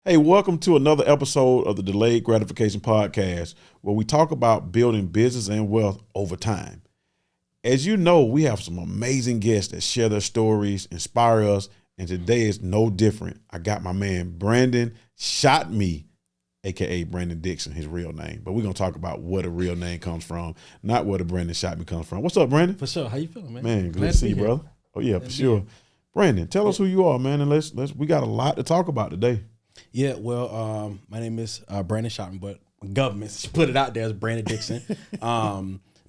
Hey, welcome to another episode of the Delayed Gratification Podcast, where we talk about building business and wealth over time. As you know, we have some amazing guests that share their stories, inspire us, and today is no different. I got my man, Brandon Shotme, a.k.a. Brandon Dixon, his real name. But we're going to talk about where the real name comes from, not where the Brandon Shotme comes from. What's up, Brandon? For sure. How you feeling, man? Man, good to see you, brother. Oh, yeah, for sure. Brandon, tell us who you are, man, and let's we got a lot to talk about today. Yeah, well, my name is Brandon Shotme, but government put it out there as Brandon Dixon.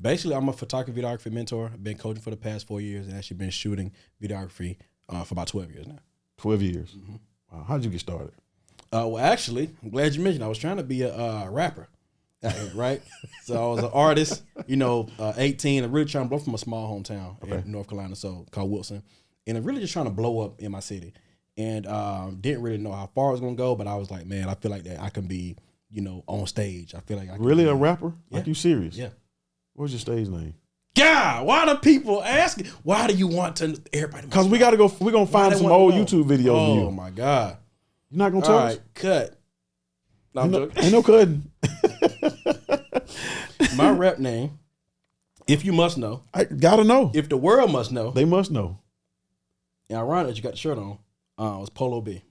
Basically, I'm a photography videography mentor. I've been coaching for the past 4 years and actually been shooting videography for about 12 years now. 12 years. Mm-hmm. Wow. How'd you get started? Well, actually, I'm glad you mentioned. I was trying to be a rapper, right? So I was an artist, 18, and really trying to blow from a small hometown in North Carolina, called Wilson, and I'm really just trying to blow up in my city. And didn't really know how far I was gonna go, but I was like, man, I feel like that I can be, on stage. I feel like I can really be a rapper? Yeah. Like, you serious? Yeah. What's your stage name? God, why do people ask? Why do you want to? Everybody, because we gotta go. We're gonna find some old YouTube videos. Oh my God! You're not gonna tell us? All right, cut. No, I'm joking. Ain't no cutting. My rap name, if you must know, I gotta know. if the world must know, They must know. and ironic that you got the shirt on, was Polo B.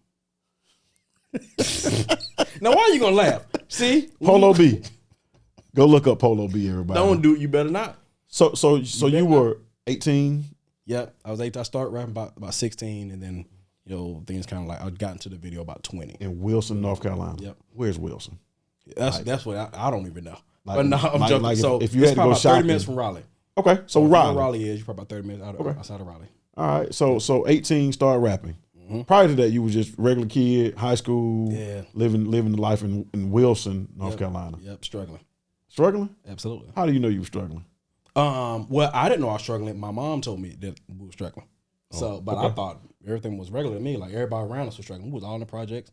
Now, why are you gonna laugh? See, Polo B. Go look up Polo B, everybody. Don't do it. You better not. So you were 18. Yep, I was 8. I started rapping about 16, and then things kind of like I got into the video about 20. In Wilson, North Carolina. Yep. Where's Wilson? That's what I don't even know. Like, but no, I'm joking. like so if you it's had to go probably about 30 shopping. minutes from Raleigh. Okay, so If Raleigh. you know Raleigh is, you're probably about 30 minutes outside of Raleigh. All right, so 18, started rapping. Mm-hmm. Prior to that, you were just regular kid, high school, Yeah. living the life in Wilson, North Carolina. Yep, struggling. Struggling? Absolutely. How do you know you were struggling? Well, I didn't know I was struggling. My mom told me that we were struggling. But I thought everything was regular to me. Like everybody around us was struggling. We was all in the projects,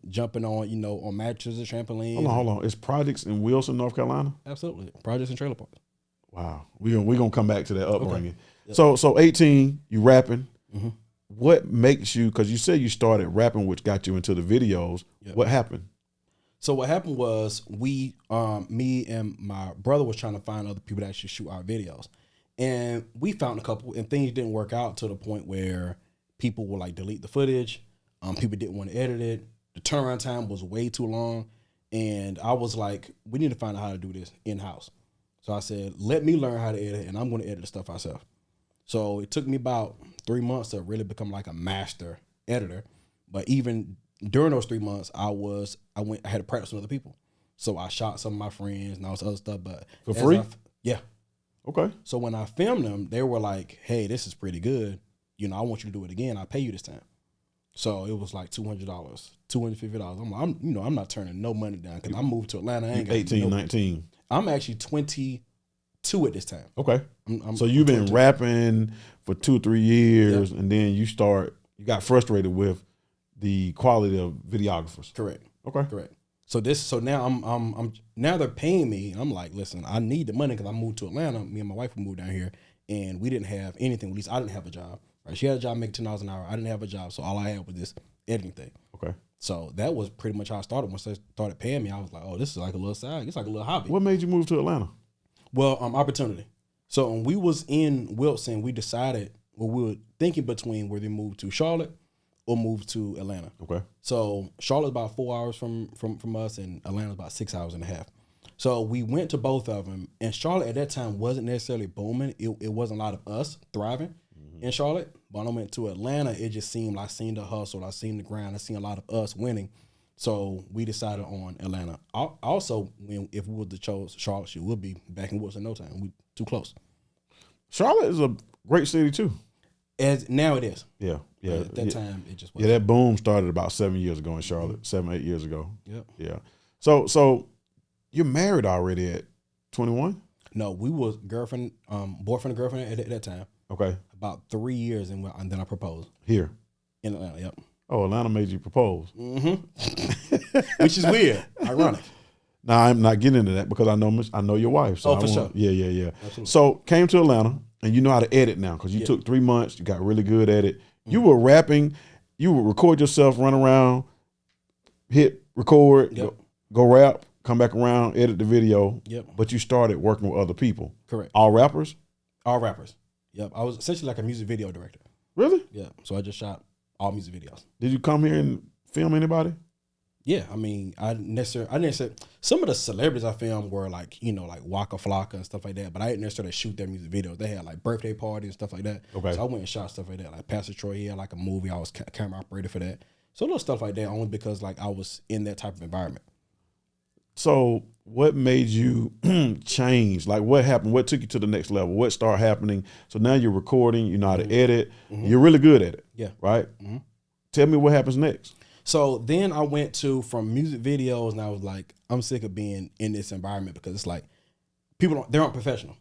jumping on, on mattresses and trampolines. Hold on. It's projects in Wilson, North Carolina? Absolutely. Projects and trailer parks. Wow. We're gonna come back to that upbringing. Yep. So 18, you rapping. Mm-hmm. What makes you, because you said you started rapping, which got you into the videos. Yep. What happened? So what happened was me and my brother was trying to find other people that actually shoot our videos. And we found a couple, and things didn't work out to the point where people would like delete the footage. People didn't want to edit it. The turnaround time was way too long. And I was like, we need to find out how to do this in-house. So I said, let me learn how to edit, and I'm going to edit the stuff myself. So it took me about 3 months to really become like a master editor. But even during those 3 months, I had to practice with other people. So I shot some of my friends and all this other stuff. But for free? Yeah. Okay. So when I filmed them, they were like, hey, this is pretty good. I want you to do it again. I'll pay you this time. So it was like $200, $250. I'm not turning no money down because I moved to Atlanta. I ain't got 18, 19. I'm actually 22 at this time. Okay. So you've been rapping for 2 or 3 years, Yep. and then you got frustrated with the quality of videographers. Correct. Okay. Correct. So now I'm now they're paying me, and I'm like, listen, I need the money because I moved to Atlanta. Me and my wife moved down here, and we didn't have anything. At least I didn't have a job. Right? She had a job making $10 an hour. I didn't have a job, so all I had was this editing thing. Okay. So that was pretty much how I started. Once they started paying me, I was like, oh, this is like a little side. It's like a little hobby. What made you move to Atlanta? Well, opportunity. So when we was in Wilson, we decided, we were thinking between whether we move to Charlotte or move to Atlanta. Okay. So Charlotte's about 4 hours from us, and Atlanta's about 6 hours and a half. So we went to both of them, and Charlotte at that time wasn't necessarily booming. It wasn't a lot of us thriving in Charlotte. But when I went to Atlanta, it just seemed like I seen the hustle, I seen the grind, I seen a lot of us winning. So we decided on Atlanta. Also, if we would have chose Charlotte, she would be back in Wilson in no time. We too close. Charlotte is a great city too. As now it is. Yeah. But at that time, it just wasn't. Yeah, that boom started about 7 years ago in Charlotte. 7, 8 years ago. Yep. Yeah. So you're married already at 21? No, we was boyfriend and girlfriend at that time. Okay. About 3 years, and then I proposed. Here? In Atlanta, yep. Oh, Atlanta made you propose. Mm-hmm. Which is weird. Ironic. Now, I'm not getting into that because I know your wife. So for sure. Yeah. Absolutely. So came to Atlanta, and you know how to edit now because you took 3 months. You got really good at it. You were rapping. You would record yourself, run around, hit record, Yep. go rap, come back around, edit the video. Yep. But you started working with other people. Correct. All rappers? All rappers. Yep. I was essentially like a music video director. Really? Yeah. So I just shot all music videos. Did you come here and film anybody? Yeah. I mean, I didn't necessarily, some of the celebrities I filmed were like, like Waka Flocka and stuff like that, but I didn't necessarily shoot their music videos. They had like birthday parties and stuff like that. Okay. So I went and shot stuff like that. Like Pastor Troy, he had like a movie. I was camera operator for that. So little stuff like that, only because like I was in that type of environment. So what made you change? Like what happened? What took you to the next level? What started happening? So now you're recording, you know how to edit. You're really good at it. Yeah. Right? Tell me what happens next. So then I went from music videos, and I was like, I'm sick of being in this environment because it's like they aren't professional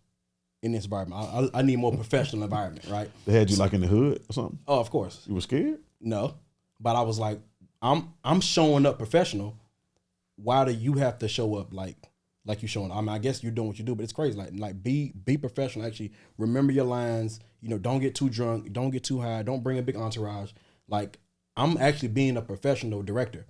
in this environment. I need more professional environment, right? They had you like in the hood or something? Oh, of course. You were scared? No, but I was like, I'm showing up professional. Why do you have to show up like you showing? I mean, I guess you're doing what you do, but it's crazy. Like be professional. Actually, remember your lines. Don't get too drunk. Don't get too high. Don't bring a big entourage. Like I'm actually being a professional director,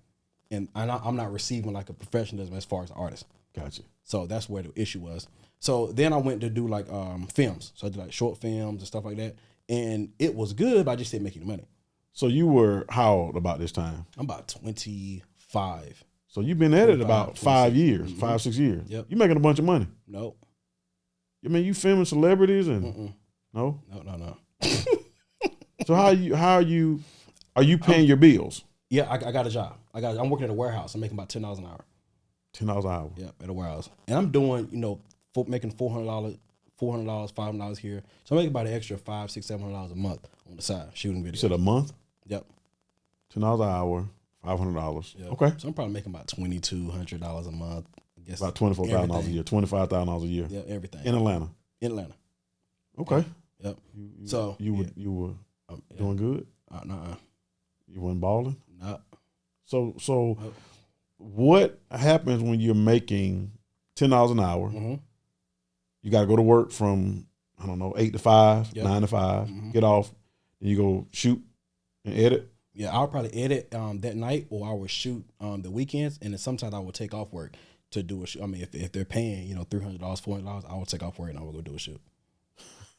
and I'm not receiving like a professionalism as far as an artist. Gotcha. So that's where the issue was. So then I went to do like films. So I did like short films and stuff like that, and it was good, but I just didn't make any money. So you were how old about this time? I'm about 25. So you've been at it about 5 years, 5, 6 years. Yep. You're making a bunch of money. Nope. I mean, you filming celebrities and no? No. So how are you paying your bills? Yeah, I got a job. I'm working at a warehouse. I'm making about $10 an hour. $10 an hour. Yeah, at a warehouse, and I'm doing making $400, $500 here. So I'm making about an extra $500, $600, $700 a month on the side shooting videos. You said a month? Yep. $10 an hour, $500. Yep. Okay. So I'm probably making about $2,200 a month. I guess About $24,000 a year, $25,000 a year. Yeah, everything In Atlanta. Okay. Yep. You were doing good. Nuh-uh. You weren't balling. No. So what happens when you're making $10 an hour? Mm-hmm. You got to go to work from 8 to 5, Yep. 9 to 5. Get off, then you go shoot and edit. Yeah, I'll probably edit that night, or I would shoot the weekends, and then sometimes I would take off work to do a shoot. I mean, if they're paying $300, $400, I would take off work and I would go do a shoot.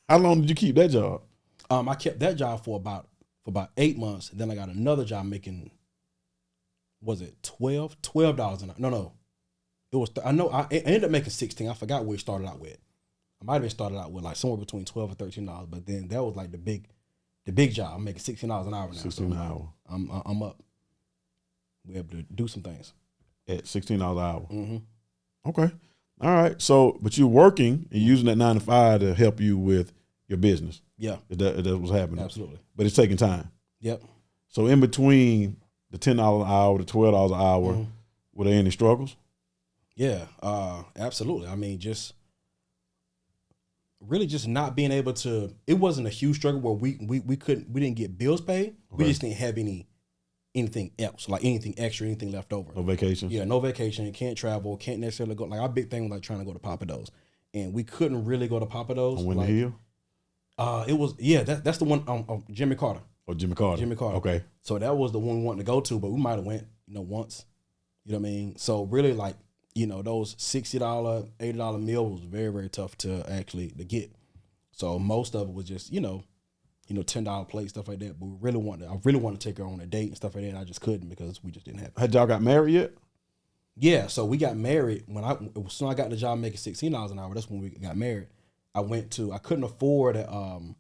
How long did you keep that job? I kept that job for about 8 months. Then I got another job making, was it $12 an hour? No. It was. I ended up making 16. I forgot where it started out with. I might have been started out with like somewhere between $12 and $13, but then that was like the big job. I'm making $16 an hour now. 16 an hour. I'm up. We're able to do some things At $16 an hour. Mm-hmm. Okay. All right. So, but you're working and using that 9 to 5 to help you with your business. Yeah. That was happening. Absolutely. But it's taking time. Yep. So in between the $10 an hour, the $12 an hour, were there any struggles? Yeah. Absolutely. I mean, just really just not being able to. It wasn't a huge struggle where we didn't get bills paid. Okay. We just didn't have anything else, like anything extra, anything left over. No vacations? Yeah, no vacation. Can't travel. Can't necessarily go. Like our big thing was like trying to go to Papados, and we couldn't really go to Papados. On Winter Hill? It was that's the one on Jimmy Carter. Oh, Jimmy Carter. Jimmy Carter. Okay. So that was the one we wanted to go to, but we might have went once. You know what I mean? So really, like those $60, $80 meals was very, very tough to actually to get. So most of it was just $10 plate, stuff like that. But I really wanted to take her on a date and stuff like that, and I just couldn't because we just didn't have it. Had y'all got married yet? Yeah, so we got married when I got the job making $16 an hour. That's when we got married. I couldn't afford a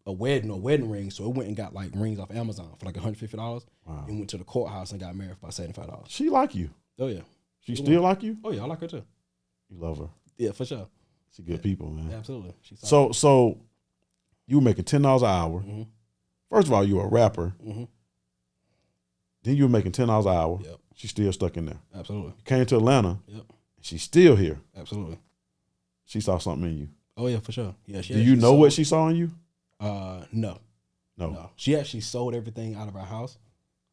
wedding ring, so I went and got like rings off Amazon for like $150. Wow. And went to the courthouse and got married for about $75. She like you? Oh yeah. She still like you? Oh yeah, I like her too. You love her? Yeah, for sure. She good people, man. Yeah, absolutely. So you were making $10 an hour. Mm-hmm. First of all, you were a rapper. Mm-hmm. Then you were making $10 an hour. Yep. She's still stuck in there. Absolutely. You came to Atlanta. Yep. She's still here. Absolutely. She saw something in you. Oh yeah, for sure. Yeah. Do you know what she saw in you? No. She actually sold everything out of our house.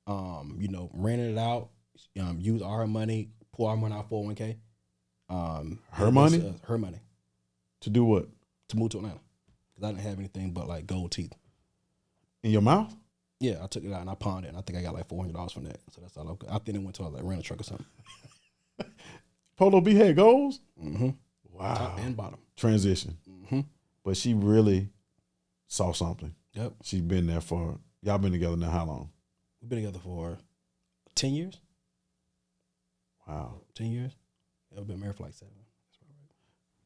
Rented it out. Used all her money. Pull our money out 401k. Her money? Her money. To do what? To move to Atlanta. Because I didn't have anything but like gold teeth. In your mouth? Yeah, I took it out and I pawned it, and I think I got like $400 from that. So that's all okay. I think it went to like rent a truck or something. Polo B had goals? Mm-hmm. Wow. Top and bottom. Transition. Mm-hmm. But she really saw something. Yep. She's been there for, y'all been together now how long? We've been together for 10 years. Wow. 10 years. Yeah, we've been married for like 7.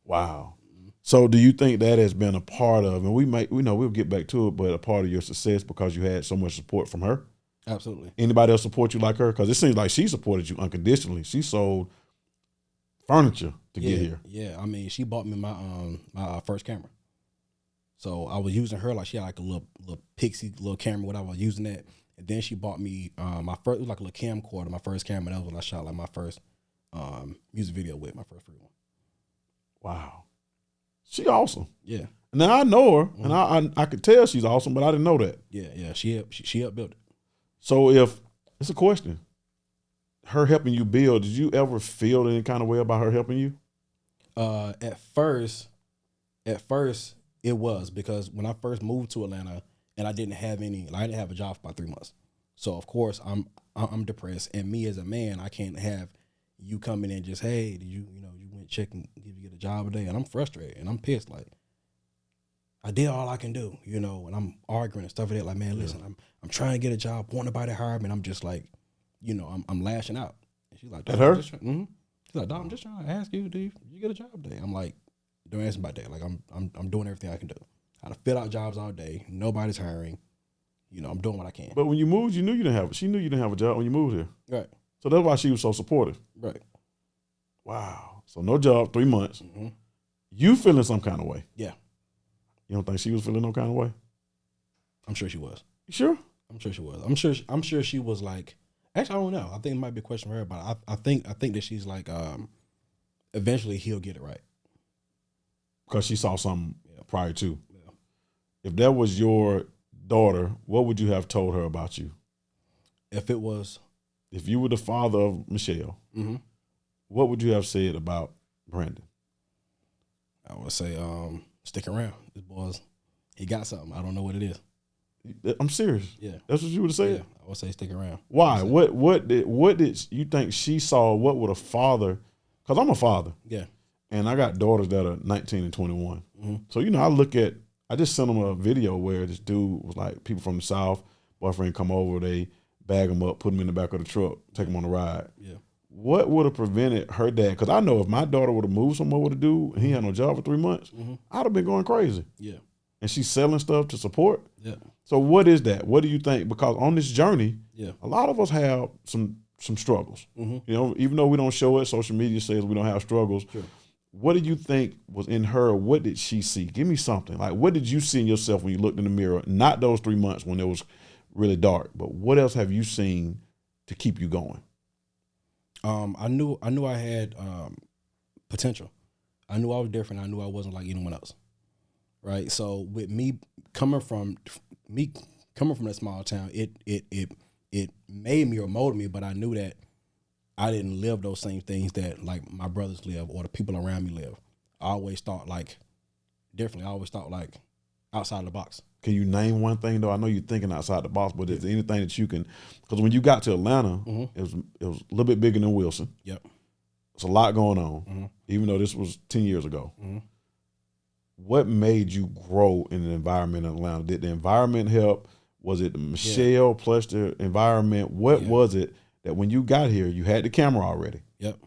Wow. So do you think that has been a part of, and we know we'll get back to it, but a part of your success because you had so much support from her? Absolutely. Anybody else support you like her? Because it seems like she supported you unconditionally. She sold furniture to get here. Yeah, I mean, she bought me my first camera. So I was using her like she had like a little pixie little camera, whatever. I was using that, and then she bought me my first. It was like a little camcorder, my first camera. That was when I shot like my first music video with my first free one. Wow, she awesome. Yeah. Now I know her, and I could tell she's awesome, but I didn't know that. Yeah. She helped build it. So if it's a question, her helping you build, did you ever feel any kind of way about her helping you? At first it was because when I first moved to Atlanta and I didn't have I didn't have a job for about 3 months. So of course I'm depressed, and me as a man, I can't have you coming in just, hey, did you went check and did you get a job today? And I'm frustrated and I'm pissed. Like, I did all I can do, and I'm arguing and stuff like that. Like, man, listen, I'm trying to get a job, want nobody to hire me, and I'm just like, I'm lashing out. And she's like, at her? She's like, Dog, I'm just trying to ask you, did you get a job today? I'm like, don't ask me about that. Like, I'm doing everything I can do. I fill out jobs all day. Nobody's hiring. I'm doing what I can. But when you moved, she knew you didn't have a job when you moved here. Right. So that's why she was so supportive. Right. Wow. So no job, 3 months. Mm-hmm. You feeling some kind of way? Yeah. You don't think she was feeling no kind of way? I'm sure she was. You sure? I'm sure she was. I'm sure she was like. Actually, I don't know. I think it might be a question for her, but I think that she's like, eventually he'll get it right. Because she saw something prior to. Yeah. If that was your daughter, what would you have told her about you? If you were the father of Michelle, what would you have said about Brandon? I would say, stick around. This boy's, he got something. I don't know what it is. I'm serious. Yeah. That's what you would have said? Yeah, I would say stick around. Why? What did you think she saw? What would a father, because I'm a father. Yeah. And I got daughters that are 19 and 21. Mm-hmm. So, I just sent them a video where this dude was like, people from the South, boyfriend come over, they bag him up, put him in the back of the truck, take him on a ride. Yeah. What would have prevented her dad? Because I know if my daughter would have moved somewhere with a dude and he had no job for 3 months, I'd have been going crazy. Yeah. And she's selling stuff to support. Yeah. So what is that? What do you think? Because on this journey, a lot of us have some struggles. Mm-hmm. Even though we don't show it, social media says we don't have struggles. Sure. What do you think was in her? What did she see? Give me something. Like, what did you see in yourself when you looked in the mirror? Not those 3 months when it was really dark, but what else have you seen to keep you going? I knew I had potential. I knew I was different. I knew I wasn't like anyone else. Right. So with me coming from that small town, it made me or molded me, but I knew that I didn't live those same things that like my brothers live or the people around me live. I always thought like differently. I always thought like outside the box. Can you name one thing though? I know you're thinking outside the box, but is there anything that you can? Because when you got to Atlanta, it was a little bit bigger than Wilson. Yep. It's a lot going on, even though this was 10 years ago. What made you grow in an environment in Atlanta? Did the environment help? Was it Michelle plus the environment? What was it that when you got here, you had the camera already? Yep.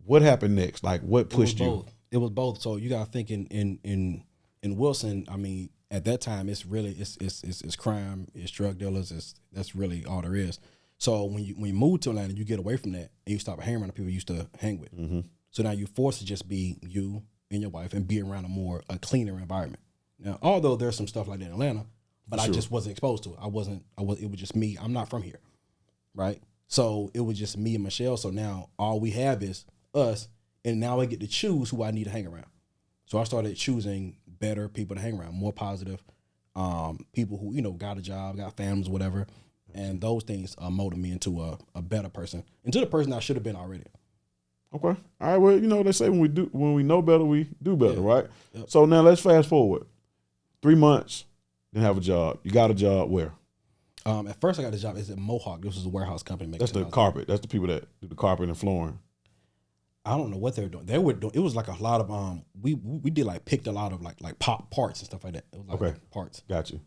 What happened next? Like what pushed you? It was both. So you got to think in Wilson. I mean, at that time, it's really it's crime, it's drug dealers. That's really all there is. So when you move to Atlanta, you get away from that and you stop hanging around the people you used to hang with. So now you're forced to just be you and your wife and be around a cleaner environment. Now, although there's some stuff like that in Atlanta, but I just wasn't exposed to it. It was just me. I'm not from here, right? So it was just me and Michelle. So now all we have is us, and now I get to choose who I need to hang around. So I started choosing better people to hang around, more positive people who got a job, got families, whatever, and those things molded me into a better person, into the person I should have been already. Okay. All right. Well, they say when we know better, we do better, right? Yep. So now let's fast forward. 3 months, didn't have a job. You got a job where? At first, I got the job. It's at Mohawk. This was a warehouse company. That's the carpet. That's the people that do the carpet and flooring. I don't know what they were doing. They were doing. It was like a lot of We did like picked a lot of like pop parts and stuff like that. It was like parts. Got you.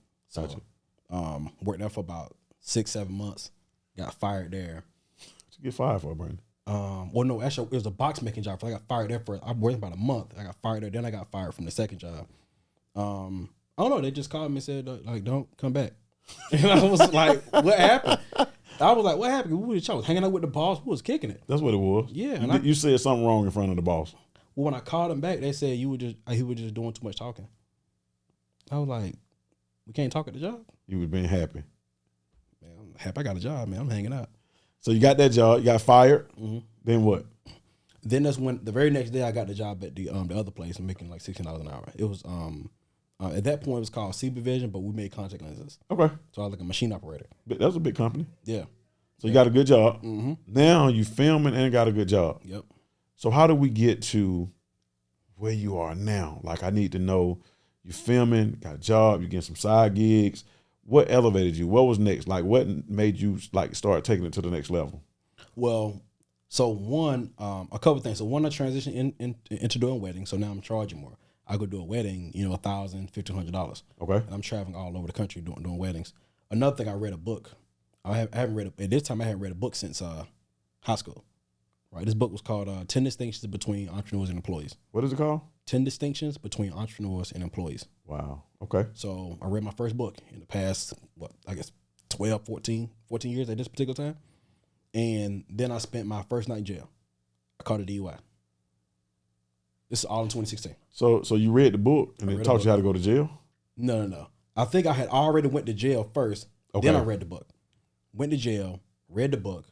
Worked there for about 6-7 months. Got fired there. What'd you get fired for, Brandon? Well, no, actually, it was a box making job. I got fired there for. I worked about a month. I got fired there. Then I got fired from the second job. I don't know. They just called me and said like, don't come back. And I was like, what happened? I was like, what happened? We was hanging out with the boss. We was kicking it. That's what it was. Yeah. And you said something wrong in front of the boss. Well, when I called him back, they said he was just doing too much talking. I was like, we can't talk at the job. You was being happy. Man, I'm happy I got a job, man. I'm hanging out. So you got that job. You got fired. Mm-hmm. Then what? Then that's when the very next day I got the job at the other place and making like $16 an hour. It was at that point it was called Supervision, but we made contact lenses. Okay. So I was like a machine operator. But that was a big company. Yeah. So you got a good job. Mm-hmm. Now you filming and got a good job. Yep. So how do we get to where you are now? Like I need to know you filming, got a job, you getting some side gigs. What elevated you? What was next? Like what made you like start taking it to the next level? Well, so one, a couple things. So one, I transitioned into doing weddings. So now I'm charging more. I go do a wedding, $1,000, $1,500. Okay. And I'm traveling all over the country doing weddings. Another thing, I read a book. I haven't read at this time. I hadn't read a book since high school. Right. This book was called 10 Distinctions Between Entrepreneurs and Employees. What is it called? 10 Distinctions Between Entrepreneurs and Employees. Wow. Okay. So I read my first book in the past, 14 years at this particular time. And then I spent my first night in jail. I caught a DUI. This is all in 2016. So you read the book and it taught you how to go to jail? No. I think I had already went to jail first. Okay. Then I read the book. Went to jail, read the book.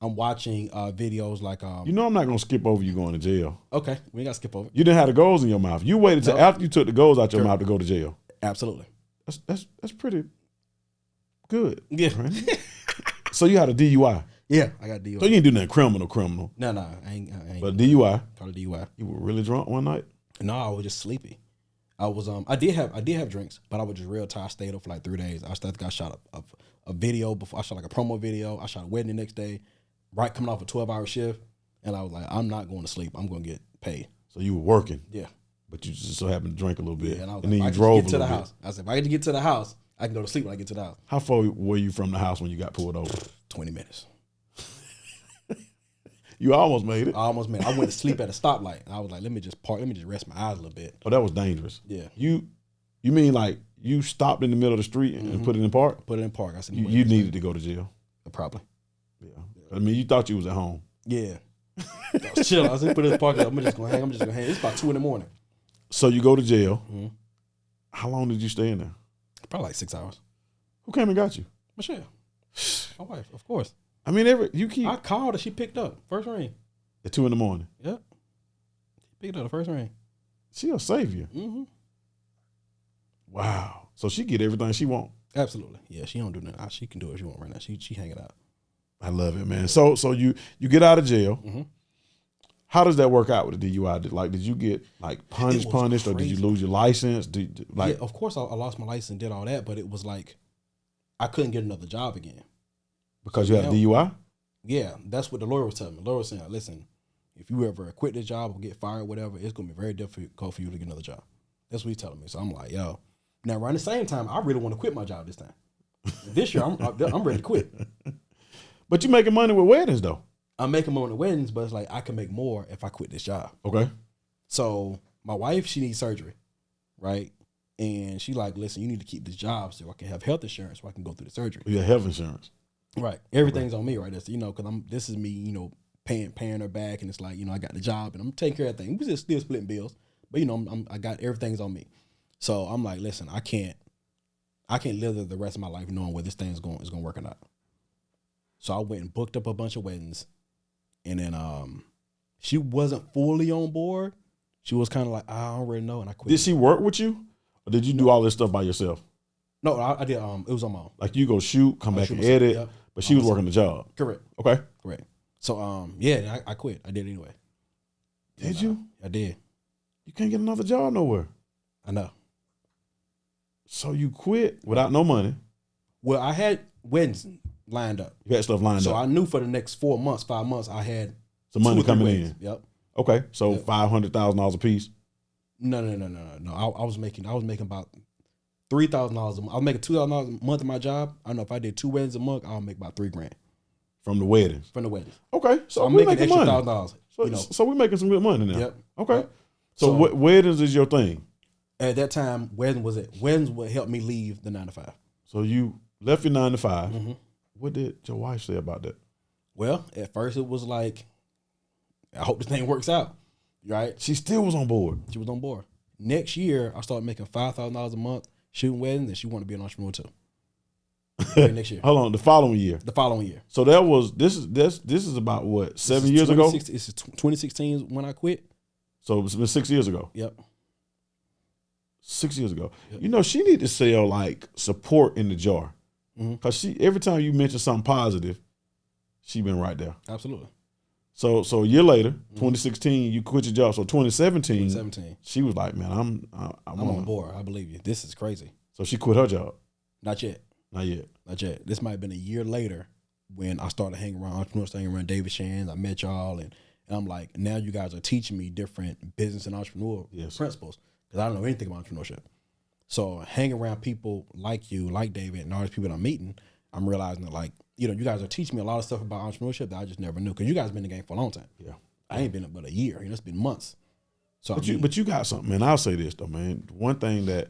I'm watching videos like I'm not gonna skip over you going to jail. Okay, we ain't gotta skip over. You didn't have the goals in your mouth. You waited till after you took the goals out your mouth to go to jail. Absolutely. That's pretty good. Yeah. Right? So you had a DUI. Yeah, I got DUI. So you ain't do nothing criminal. No, I ain't. But DUI. Caught a DUI. You were really drunk one night? No, I was just sleepy. I was I did have drinks, but I was just real tired. I stayed up for like 3 days. I shot a video before. I shot like a promo video. I shot a wedding the next day, right coming off a 12-hour shift, and I was like, I'm not going to sleep. I'm going to get paid. So you were working. Yeah. But you just so happened to drink a little bit. Yeah, and I was and like, then you if drove I get to the bit. house. I said, if I get to get to the house, I can go to sleep when I get to the house. How far were you from the house when you got pulled over? 20 minutes. You almost made it. I almost made it. I went to sleep at a stoplight. And I was like, let me just rest my eyes a little bit. Oh, that was dangerous. Yeah. You mean like you stopped in the middle of the street and put it in park? Put it in park. I said, you needed to go to jail. Probably. Yeah. I mean, you thought you was at home. Yeah. I was chilling. I said, put it in the park. I'm just going to hang. It's about 2 a.m. So you go to jail. Mm-hmm. How long did you stay in there? Probably like 6 hours. Who came and got you? Michelle. My wife, of course. I mean, I called her. She picked up. First ring. At 2 a.m. Yep. She picked up the first ring. She a savior. Mm-hmm. Wow. So she get everything she want. Absolutely. Yeah, she don't do nothing. She can do what she want right now. She hang it out. I love it, man. So you get out of jail. Mm-hmm. How does that work out with the DUI? Like, did you get like punished, crazy. or did you lose your license? Yeah, of course I lost my license and did all that, but it was like I couldn't get another job again. Because you had a DUI? Yeah, that's what the lawyer was telling me. The lawyer was saying, listen, if you ever quit this job or get fired or whatever, it's going to be very difficult for you to get another job. That's what he's telling me. So I'm like, yo. Now, around the same time, I really want to quit my job this time. This year, I'm ready to quit. But you making money with weddings, though. I'm making money with weddings, but it's like I can make more if I quit this job. Okay. So my wife, she needs surgery, right? And she like, listen, you need to keep this job so I can have health insurance so I can go through the surgery. You have health insurance. Right. Everything's on me, right? That's, because this is me, paying her back, and it's like, I got the job and I'm taking care of things. We just still splitting bills, but I got everything's on me. So I'm like, listen, I can't live the rest of my life knowing where this thing is going to work or not. So I went and booked up a bunch of weddings, and then she wasn't fully on board. She was kind of like, I don't really know, and I quit. Did she work with you, or did you do all this stuff by yourself? No, I did. It was on my own. Like you go shoot, come back and edit, yep. But she was working the job. Correct. Okay. Correct. So yeah, I quit. I did it anyway. Did you? I did. You can't get another job nowhere. I know. So you quit without no money. Well, I had weddings lined up. You had stuff lined So up. I knew for the next 4 months, 5 months, I had Some money 2 or 3 coming weddings. in. Yep. Okay, so $500,000 a piece. No. I was making about $3,000 a month. I was making $2,000 a month in my job. I know if I did 2 weddings a month, I'll make about $3,000 From the weddings. from the weddings. Okay, so I'm we're making making extra money. $1,000. So, You know, so we're making some good money now. Yep. Okay. Yep. So, So- weddings is your thing. at that time, weddings would help me leave the 9 to 5. So you left your 9 to 5. Mm-hmm. What did your wife say about that? Well, at first it was like, I hope this thing works out, right? She still was on board. She was on board. Next year, I started making $5,000 a month shooting weddings, and she wanted to be an entrepreneur too. Next year, Hold on, the following year. the following year. So that was this is about what, 7 years ago? This is 2016 when I quit. So it's been 6 years ago. Yep. 6 years ago. Yep. You know, she need to sell like support in the jar. Mhm. Cause she every time you mention something positive, she been right there. Absolutely. So a year later, 2016, you quit your job. So 2017, 2017. she was like, man, I'm on board. I believe you. This is crazy. So she quit her job. Not yet. Not yet. Not yet. This might have been a year later when I started hanging around entrepreneurs, hanging around David Shands. I met y'all, and I'm like, now you guys are teaching me different business and entrepreneur principles because I don't know anything about entrepreneurship. So hanging around people like you, like David, and all these people that I'm meeting, I'm realizing that, like, you know, you guys are teaching me a lot of stuff about entrepreneurship that I just never knew because you guys been in the game for a long time. Yeah. I ain't been in but a year. You know, it's been months. So But you got something, man. I'll say this though, man. One thing that,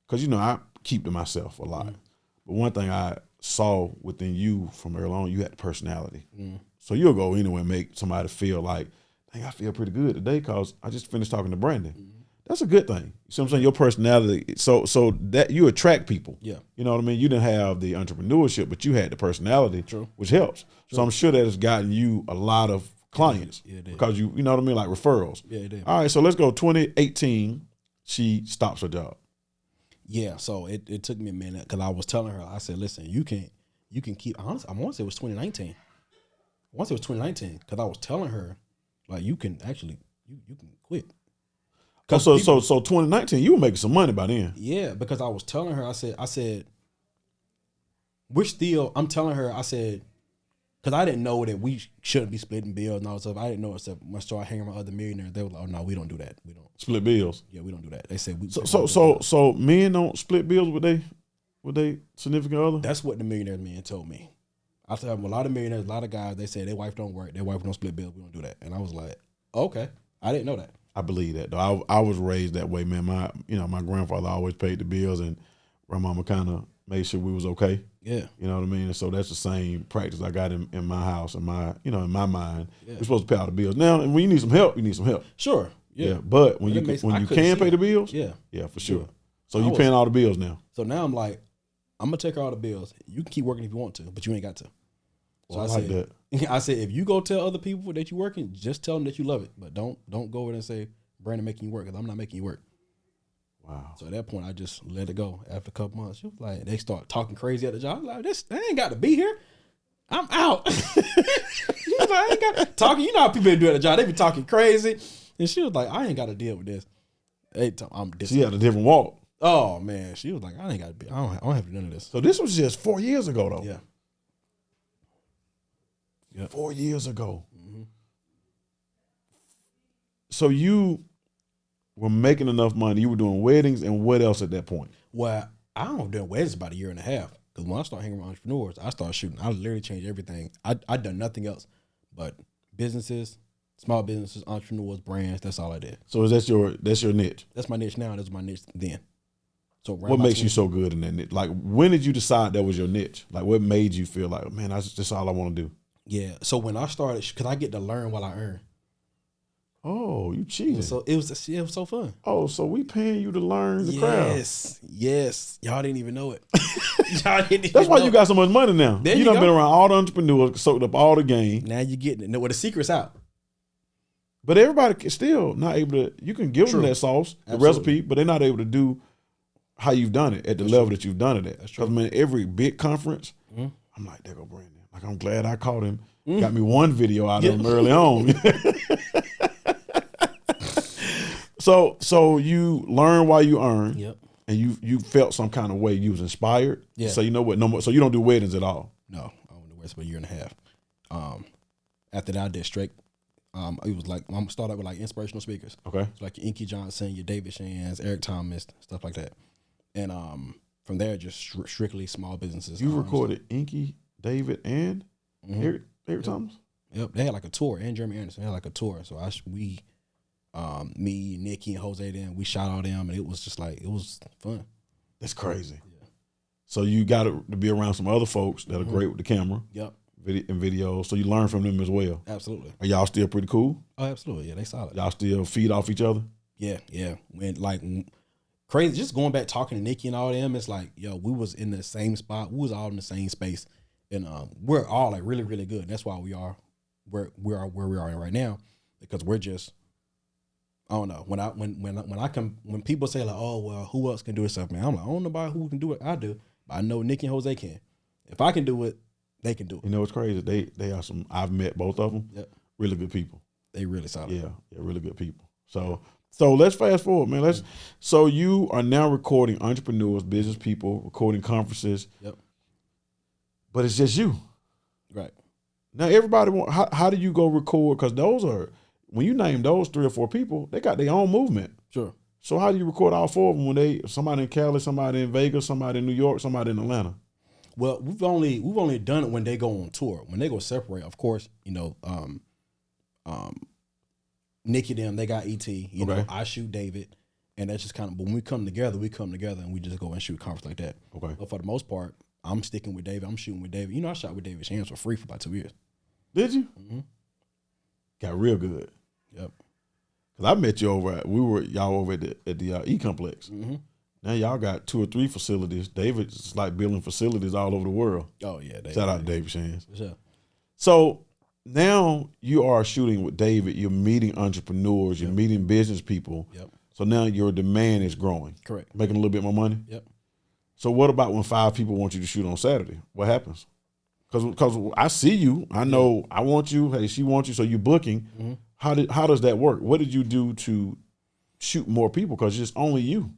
because you know I keep to myself a lot, but one thing I saw within you from early on, you had the personality. So you'll go anywhere and make somebody feel like, dang, I feel pretty good today because I just finished talking to Brandon. That's a good thing. You see what I'm saying? Your personality, so that you attract people. Yeah. You know what I mean? You didn't have the entrepreneurship, but you had the personality, True. which helps. So I'm sure that has gotten you a lot of clients Yeah, it did. because you know what I mean, like referrals. Yeah, it did. All right, so let's go 2018. She stops her job. Yeah, so it took me a minute because I was telling her, I said, listen, you can keep, honestly, I want to say it was 2019. I want to say it was 2019 because I was telling her, like, you can actually, you can quit. So 2019, you were making some money by then. Yeah, because I was telling her, I said, I'm telling her, I said, because I didn't know that we shouldn't be splitting bills and all that stuff. I didn't know it. So when I started hanging around other millionaires, they were like, oh, no, we don't do that. We don't. Split bills. Yeah, we don't do that. They said, So men don't split bills with they significant other? That's what the millionaire men told me. I said, a lot of millionaires, a lot of guys, they say their wife don't work, their wife don't split bills, we don't do that. And I was like, okay, I didn't know that. I believe that though. I was raised that way, man. My grandfather always paid the bills, and my mama kind of made sure we was okay. Yeah. You know what I mean? And so that's the same practice I got in my house, in my mind. Yeah. We're supposed to pay all the bills. Now, and when you need some help, you need some help. Sure. Yeah. But when But you it makes- when I you couldn't can see pay it. the bills, Yeah. yeah, for sure. Yeah. So I you was- paying all the bills now. So now I'm like, I'm gonna take all the bills. You can keep working if you want to, but you ain't got to. So Well, I like said, that. I said, if you go tell other people that you're working, just tell them that you love it, but don't go over there and say, Brandon making you work, because I'm not making you work. Wow. So at that point, I just let it go. After a couple months, she was like, they start talking crazy at the job. I was like, this, I ain't got to be here. I'm out. She was like, I ain't got talking. You know how people do at the job? They be talking crazy, and she was like, I ain't got to deal with this. I'm She had a different walk. Oh man, she was like, I ain't got to be. I don't have to do none of this. So this was just 4 years ago, though. Yeah. Yep. 4 years ago. So you were making enough money. You were doing weddings, and what else at that point? Well, I don't do weddings about a year and a half. Because when I started hanging around entrepreneurs, I started shooting. I literally changed everything. I done nothing else but businesses, small businesses, entrepreneurs, brands. That's all I did. So that's your niche. That's my niche now. That's my niche then. So What makes you so good in that niche? Like, when did you decide that was your niche? Like, what made you feel like, man, that's all I want to do? Yeah. So when I started, because I get to learn while I earn. Oh, you cheating. So it was so fun. Oh, so we paying you to learn the craft. Yes. Y'all didn't even know it. Y'all didn't even That's why know you got so much money now. There you you done go. been around all the entrepreneurs, soaked up all the game. Now you're getting it. No, well, the secret's out. But everybody can still not able to, you can give True. them that sauce, the Absolutely. recipe, but they're not able to do how you've done it at the level that you've done it at. That's true. Because, man, every big conference, I'm like, there go Brandon. Like, I'm glad I caught him. Got me one video out of him early on. So you learn while you earn. Yep. And you felt some kind of way. You was inspired. Yeah. So you know what? No more. So you don't do weddings at all. No, I only do weddings for a year and a half. After that, I did straight. It was like I'm started out with like inspirational speakers. Okay. So like your Inky Johnson, your David Shands, Eric Thomas, stuff like that. And from there, just strictly small businesses. You recorded Inky, David, and Eric Thomas. Yep, they had like a tour, and Jeremy Anderson had like a tour. So me, Nikki, and Jose, then we shot all them, and it was just like it was fun. That's crazy. Yeah. So you got to be around some other folks that are great with the camera. Yep. And videos, so you learn from them as well. Absolutely. Are y'all still pretty cool? Oh, absolutely. Yeah, they solid. Y'all still feed off each other? Yeah. When crazy, just going back talking to Nikki and all them, it's like, yo, we was in the same spot. We was all in the same space. And we're all like really, really good. And that's why we are where we are right now. Because we're just, I don't know. When people say like, oh well, who else can do it stuff, man? I'm like, I don't know about who can do it. I do. But I know Nikki and Jose can. If I can do it, they can do it. You know what's crazy? They are some. I've met both of them. Yep. Really good people. They really solid. Yeah, really good people. So let's fast forward, man. So you are now recording entrepreneurs, business people, recording conferences. Yep. But it's just you. Right. Now everybody how do you go record? Because those are, when you name those 3 or 4 people, they got their own movement. Sure. So how do you record all 4 of them when somebody in Cali, somebody in Vegas, somebody in New York, somebody in Atlanta? Well, we've only done it when they go on tour. When they go separate, of course, Nikki them, they got ET. You know, I shoot David, and that's just kind of. But when we come together, and we just go and shoot a conference like that. Okay. But for the most part, I'm sticking with David. I'm shooting with David. You know, I shot with David Shands for free for about 2 years. Did you? Mm-hmm. Got real good. Yep. Cause I met you y'all over at the E-Complex. Mm-hmm. Now y'all got 2 or 3 facilities. David's like building facilities all over the world. Oh yeah, David. Shout out to David Shands. For sure. So now you are shooting with David. You're meeting entrepreneurs. You're meeting business people. Yep. So now your demand is growing. Correct. Making a little bit more money. Yep. So what about when 5 people want you to shoot on Saturday? What happens? Because I see you. I know I want you. Hey, she wants you. So you're booking. Mm-hmm. How does that work? What did you do to shoot more people? Because it's only you.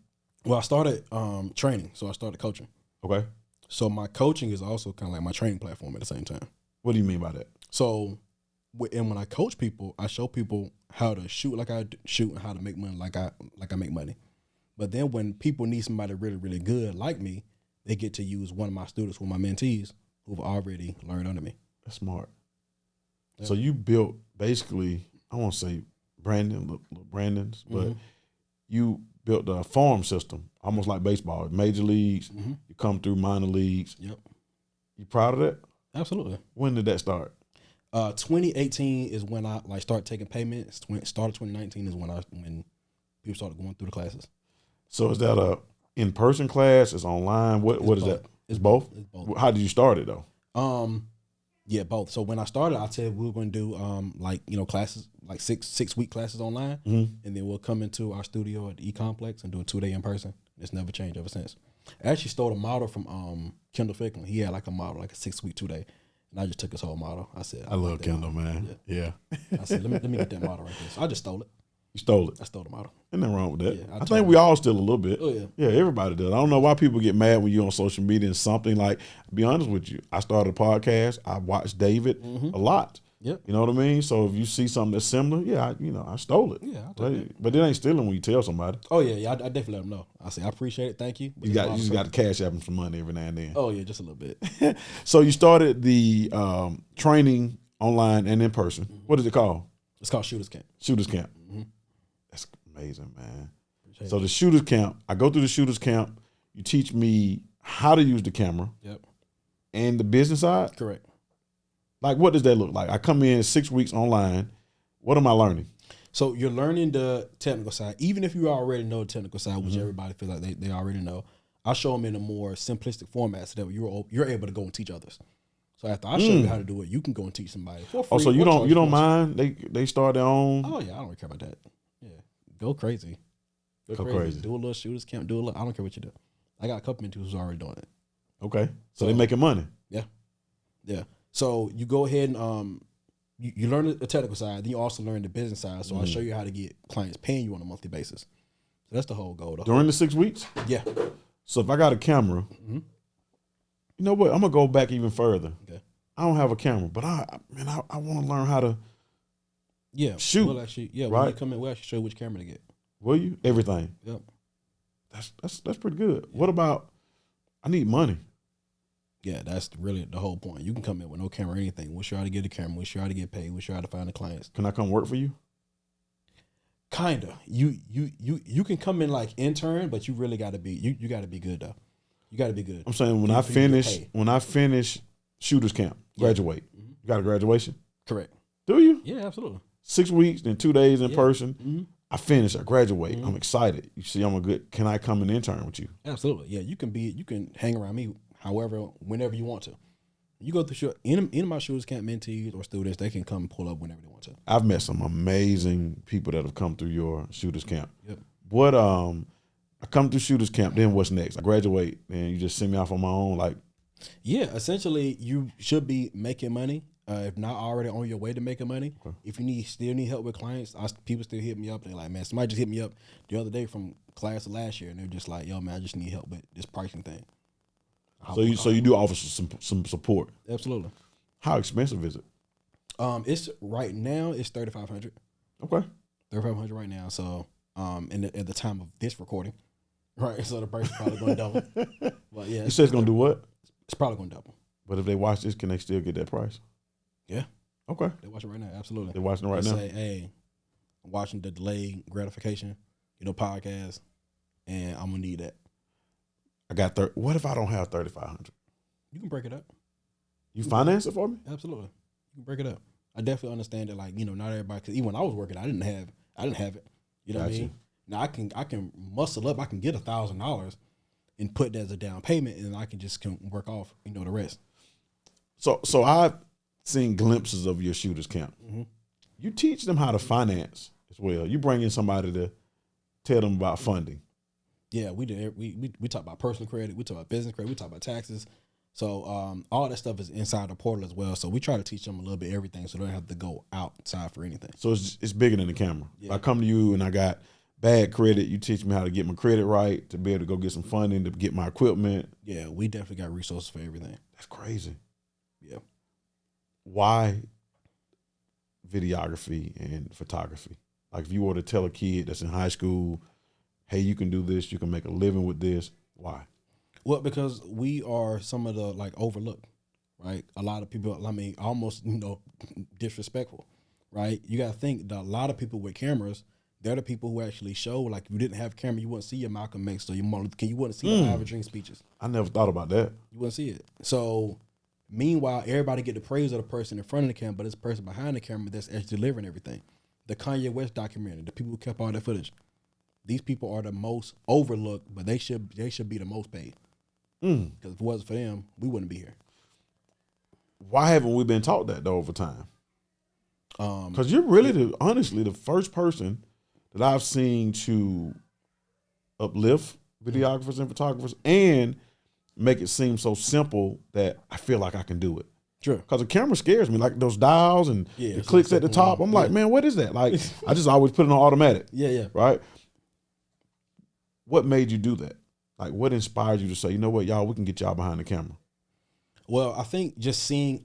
Well, I started training, so I started coaching. Okay. So my coaching is also kind of like my training platform at the same time. What do you mean by that? So, and when I coach people, I show people how to shoot like I shoot and how to make money like I make money. But then when people need somebody really, really good like me, they get to use one of my students, one of my mentees who've already learned under me. That's smart. Yeah. So you built basically, I won't say Brandon's, but you built a farm system, almost like baseball, major leagues. Mm-hmm. You come through minor leagues. Yep. You proud of that? Absolutely. When did that start? 2018 is when I started taking payments. Started 2019 is when people started going through the classes. So is that a in-person class? It's online? What is that? It's both? It's both. How did you start it though? Yeah, both. So when I started, I said we were going to do classes, like six week classes online, and then we'll come into our studio at the E-Complex and do a 2-day in person. It's never changed ever since. I actually stole a model from Kendall Ficklin. He had like a model, like a 6-week 2-day, and I just took his whole model. I said, I love Kendall, man. Yeah. I said, let me get that model right there. So I just stole it. You stole it. I stole the model. Ain't nothing wrong with that. Yeah, I think we all steal a little bit. Oh, yeah. Yeah, everybody does. I don't know why people get mad when you're on social media and something like, be honest with you, I started a podcast. I watched David a lot. Yep. You know what I mean? So if you see something that's similar, yeah, I stole it. Yeah, but it ain't stealing when you tell somebody. Oh, yeah, I definitely let them know. I say, I appreciate it, thank you. You just got to cash out them some money every now and then. Oh, yeah, just a little bit. So you started the training online and in person. What is it called? It's called Shooters Camp. Shooters Camp. That's amazing, man. So the Shooters Camp, I go through the Shooters Camp. You teach me how to use the camera. Yep. And the business side. Correct. Like, what does that look like? I come in 6 weeks online. What am I learning? So you're learning the technical side. Even if you already know the technical side, which everybody feels like they already know, I show them in a more simplistic format so that you're able to go and teach others. So after I show you how to do it, you can go and teach somebody for free. Oh, so you don't mind? They start their own? Oh yeah, I don't really care about that. Yeah, go crazy. Go crazy. Do a little Shooters Camp. Do a little. I don't care what you do. I got a couple mentors who's already doing it. Okay, so they making money. Yeah. So you go ahead and you learn the technical side, then you also learn the business side. So I'll show you how to get clients paying you on a monthly basis. That's the whole goal. During the 6 weeks? Yeah. So if I got a camera, you know what? I'm gonna go back even further. Okay. I don't have a camera, but I want to learn how to shoot. We'll actually, right? When you come in, we'll actually show you which camera to get. Will you? Everything. Yep. That's pretty good. Yeah. What about? I need money. Yeah, that's really the whole point. You can come in with no camera or anything. We'll show you how to get a camera. We'll show you how to get paid. We'll show you how to find the clients. Can I come work for you? Kinda. You can come in like intern, but you really got to be you got to be good though. You got to be good. I'm saying when I finish shooters camp, graduate. You got a graduation? Correct. Do you? Yeah, absolutely. 6 weeks, then 2 days in person. I finish. I graduate. I'm excited. You see, I'm a good. Can I come and intern with you? Absolutely. Yeah, you can hang around me however, whenever you want to. You go through any of my shooters camp mentees or students, they can come and pull up whenever they want to. I've met some amazing people that have come through your shooters camp. Yep. What I come through shooters camp, then what's next? I graduate and you just send me off on my own, like. Yeah, essentially you should be making money. If not already on your way to making money. Okay. If you still need help with clients, people still hit me up. They're like, man, somebody just hit me up the other day from class of last year, and they're just like, yo, man, I just need help with this pricing thing. So you do offer some support. Absolutely. How expensive is it? It's right now it's $3,500. Okay. $3,500 right now. So at the time of this recording, right? So the price is probably going to double. But yeah, you said it's going to do what? It's probably going to double. But if they watch this, can they still get that price? Yeah. Okay. They watch it right now. Absolutely. They're watching it right now. Say, hey, I'm watching the delayed gratification, podcast, and I'm gonna need that. I got What if I don't have 3,500? You can break it up. You finance it for me? Absolutely. You can break it up. I definitely understand that, like, not everybody. Because even when I was working, I didn't have it. You know what I mean? Now I can muscle up. I can get $1,000 and put that as a down payment, and I can just work off, the rest. So I've seen glimpses of your shooters camp. You teach them how to finance as well. You bring in somebody to tell them about funding. Yeah, we do. We talk about personal credit. We talk about business credit. We talk about taxes. So all that stuff is inside the portal as well. So we try to teach them a little bit everything, so they don't have to go outside for anything. So it's bigger than the camera. Yeah. If I come to you and I got bad credit, you teach me how to get my credit right, to be able to go get some funding, to get my equipment. Yeah, we definitely got resources for everything. That's crazy. Yeah. Why videography and photography? Like if you were to tell a kid that's in high school, hey, you can do this, you can make a living with this, why? Well, because we are some of the overlooked, right? A lot of people, almost, disrespectful, right? You got to think that a lot of people with cameras, they're the people who actually show, like if you didn't have a camera, you wouldn't see your Malcolm X or your Martin Luther King, you wouldn't see the Ivor Dream speeches. I never thought about that. You wouldn't see it. So meanwhile, everybody get the praise of the person in front of the camera, but it's the person behind the camera that's actually delivering everything. The Kanye West documentary, the people who kept all that footage. These people are the most overlooked, but they should be the most paid. Because if it wasn't for them, we wouldn't be here. Why haven't we been taught that though over time? Because you're really honestly the first person that I've seen to uplift videographers and photographers and make it seem so simple that I feel like I can do it. Sure. Because the camera scares me, like those dials and the clicks at the top. I'm like, man, what is that? Like, I just always put it on automatic. Yeah. Right? What made you do that? Like, what inspired you to say, you know what, y'all, we can get y'all behind the camera? Well, I think just seeing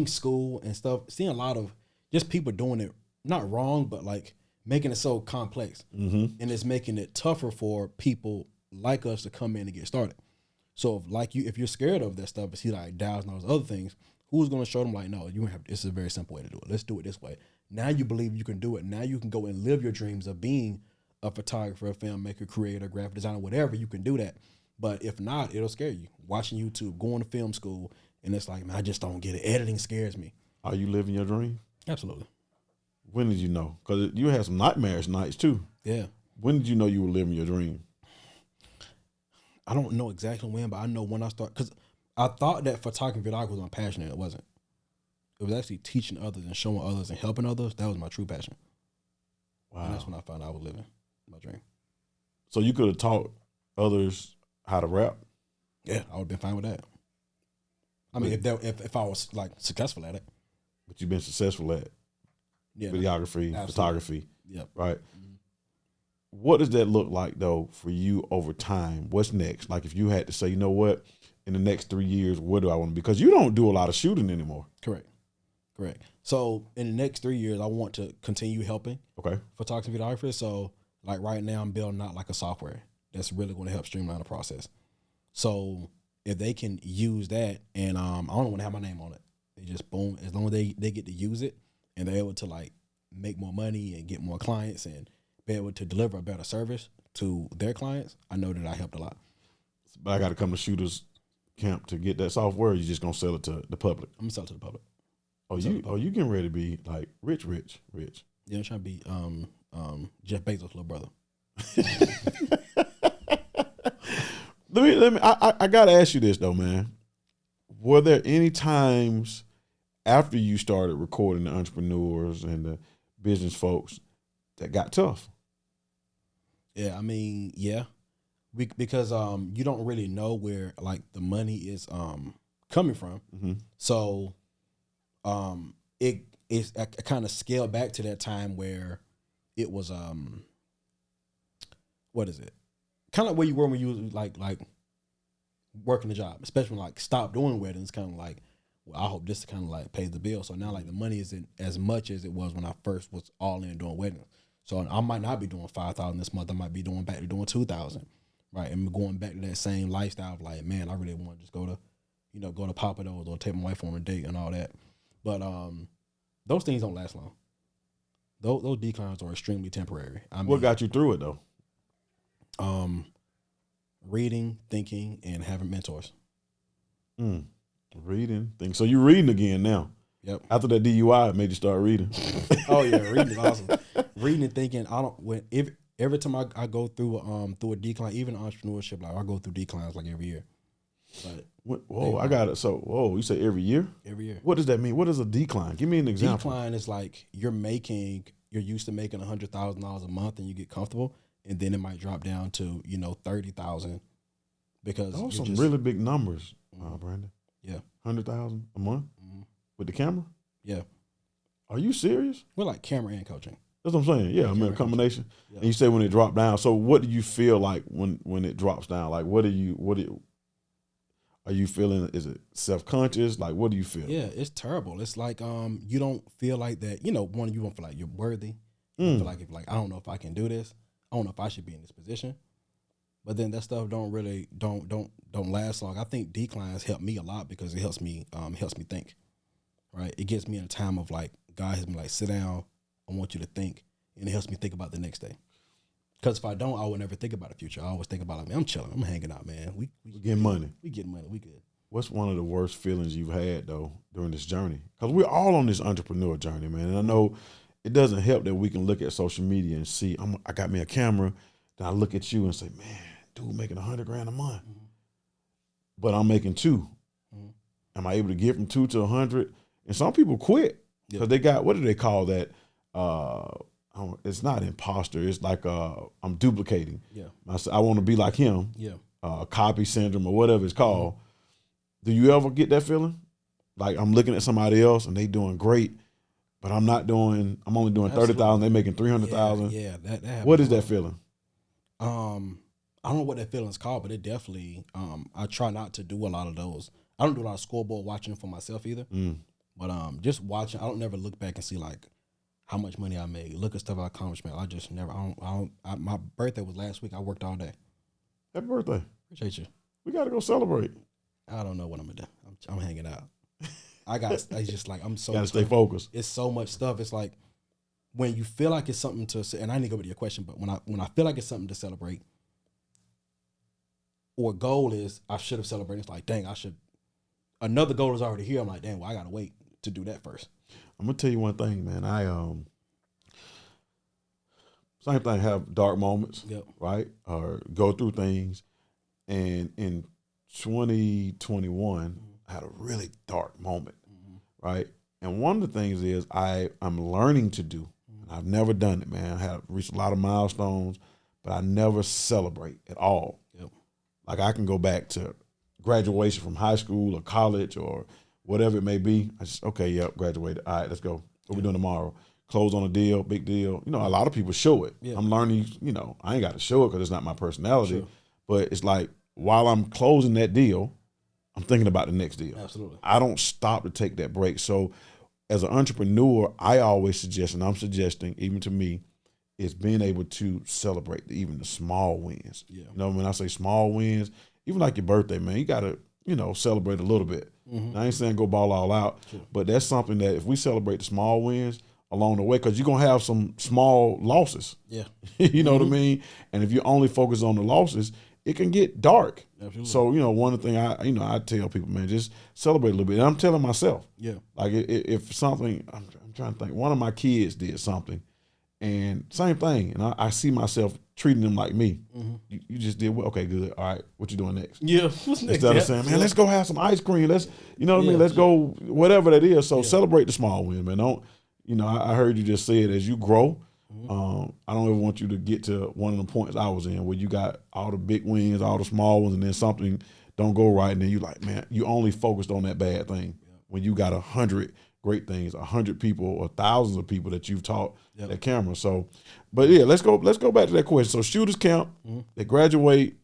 school and stuff, seeing a lot of just people doing it, not wrong, but like making it so complex. And it's making it tougher for people like us to come in and get started. So if you're scared of that stuff and see like dials and all those other things, who's going to show them like, no, you have, this is a very simple way to do it. Let's do it this way. Now you believe you can do it. Now you can go and live your dreams of being a photographer, a filmmaker, creator, graphic designer, whatever. You can do that. But if not, it'll scare you. Watching YouTube, going to film school, and it's like, man, I just don't get it. Editing scares me. Are you living your dream? Absolutely. When did you know? Because you had some nightmarish nights too. Yeah. When did you know you were living your dream? I don't know exactly when, but I know when I started, because I thought that photography and videography was my passion, and it wasn't. It was actually teaching others and showing others and helping others. That was my true passion. Wow. And that's when I found out I was living my dream. So you could have taught others how to rap? Yeah, I would have been fine with that. I mean, if I was like successful at it. But you've been successful at videography, photography. Yep. Right? what does that look like though for you over time? What's next? Like if you had to say, you know what, in the next 3 years, where do I want to be? Because you don't do a lot of shooting anymore. Correct. So in the next 3 years, I want to continue helping photographers and videographers. So like right now, I'm building out like a software that's really going to help streamline the process. So if they can use that, and I don't want to have my name on it. They just boom, as long as they get to use it and they're able to like make more money and get more clients and be able to deliver a better service to their clients, I know that I helped a lot. But I got to come to shooters camp to get that software. Or you just gonna sell it to the public? I'm gonna sell it to the public. You getting ready to be like rich. Yeah, I'm trying to be Jeff Bezos' little brother. Let me. I gotta ask you this though, man. Were there any times after you started recording the entrepreneurs and the business folks that got tough? Yeah, I mean, yeah, because you don't really know where like the money is coming from. Mm-hmm. So it is I kind of scaled back to that time where it was what is it? Kind of like where you were when you was like working a job, especially when like stop doing weddings. Kind of like, well, I hope this kind of like pays the bill. So now like the money isn't as much as it was when I first was all in doing weddings. So I might not be doing 5,000 this month. I might be doing back to doing 2,000, right? And going back to that same lifestyle of like, man, I really want to just go to Papa Do's or take my wife on a date and all that. But those things don't last long. Those declines are extremely temporary. What got you through it though? Reading, thinking, and having mentors. Reading, thinking. So you're reading again now. Yep. After that DUI, it made you start reading. Oh yeah, reading is awesome. Reading and thinking. Every time I go through a decline, even entrepreneurship, like I go through declines like every year. But I got it. So you say every year? Every year. What does that mean? What is a decline? Give me an example. Decline is like you're used to making $100,000 a month and you get comfortable, and then it might drop down to 30,000 because those are some really big numbers, Mm-hmm. Brandon. Yeah, 100,000 a month with the camera. Yeah. Are you serious? We're like camera and coaching. That's what I'm saying. Yeah, I mean a combination. Yeah. And you say when it dropped down. So what do you feel like when it drops down? Like are you feeling? Is it self-conscious? Like what do you feel? Yeah, it's terrible. It's like you don't feel like that. You don't feel like you're worthy. You feel like I don't know if I can do this. I don't know if I should be in this position. But then that stuff don't last long. I think declines help me a lot because it helps me think. Right? It gets me in a time of like God has been like, sit down, I want you to think, and it helps me think about the next day. Because if I don't, I would never think about the future. I always think about like, man, I'm chilling, I'm hanging out, man. We getting money. We getting money. We good. What's one of the worst feelings you've had though during this journey? Because we're all on this entrepreneur journey, man. And I know it doesn't help that we can look at social media and see I got me a camera, then I look at you and say, man, dude making $100,000 a month, but I'm making $2. Am I able to get from 2 to 100? And some people quit because they got, what do they call that? It's not imposter. It's like I'm duplicating. Yeah, I want to be like him. Yeah, copy syndrome or whatever it's called. Do you ever get that feeling? Like I'm looking at somebody else and they doing great, but I'm only doing 30,000. They making 300,000. Yeah, that. What is that feeling? I don't know what that feeling is called, but it definitely. I try not to do a lot of those. I don't do a lot of scoreboard watching for myself either. But just watching, I don't never look back and see like how much money I made. Look at stuff I accomplished, man. I just never. My birthday was last week. I worked all day. Happy birthday! Appreciate you. We got to go celebrate. I don't know what I'm gonna do. I'm hanging out. It's just like I'm so. Gotta stay focused. It's so much stuff. It's like when you feel like it's something to, and I need to go with your question, but when I feel like it's something to celebrate, or goal is I should have celebrated. It's like, dang, I should. Another goal is already here. I'm like, dang, well, I gotta wait to do that first. I'm gonna tell you one thing, man. Same thing. Have dark moments, right? Or go through things, and in 2021, I had a really dark moment, right? And one of the things is I'm learning to do. And I've never done it, man. I have reached a lot of milestones, but I never celebrate at all. Like I can go back to graduation from high school or college or whatever it may be. I just, graduated. All right, let's go. What we doing tomorrow? close on a deal, big deal. You know, a lot of people show it. Yeah. I'm learning, you know, I ain't got to show it because it's not my personality. Sure. But it's like while I'm closing that deal, I'm thinking about the next deal. Absolutely. I don't stop to take that break. So as an entrepreneur, I always suggest, and I'm suggesting even to me, is being able to celebrate even the small wins. Yeah. You know, when I say small wins, even like your birthday, man, you got to, you know, celebrate a little bit. Mm-hmm. I ain't saying go ball all out, Sure. but that's something that if we celebrate the small wins along the way, because you're going to have some small losses. Yeah. You know what I mean? And if you only focus on the losses, it can get dark. Absolutely. So, you know, one of the things I tell people, man, just celebrate a little bit. And I'm telling myself, Yeah. like if something, I'm trying to think, one of my kids did something and same thing. And I see myself treating them like me. Mm-hmm. You just did well. Okay, good. All right. What you doing next? Yeah. What's next? Instead of saying, man, let's go have some ice cream. Let's, you know what I mean? Let's go, whatever that is. So celebrate the small win, man. Don't, you know, I heard you just say it as you grow. I don't ever want you to get to one of the points I was in where you got all the big wins, all the small ones, and then something don't go right, and then you like, man, you only focused on that bad thing when you got 100 great things, 100 people or thousands of people that you've taught that camera. So, but yeah, let's go back to that question. So shooters camp, they graduate,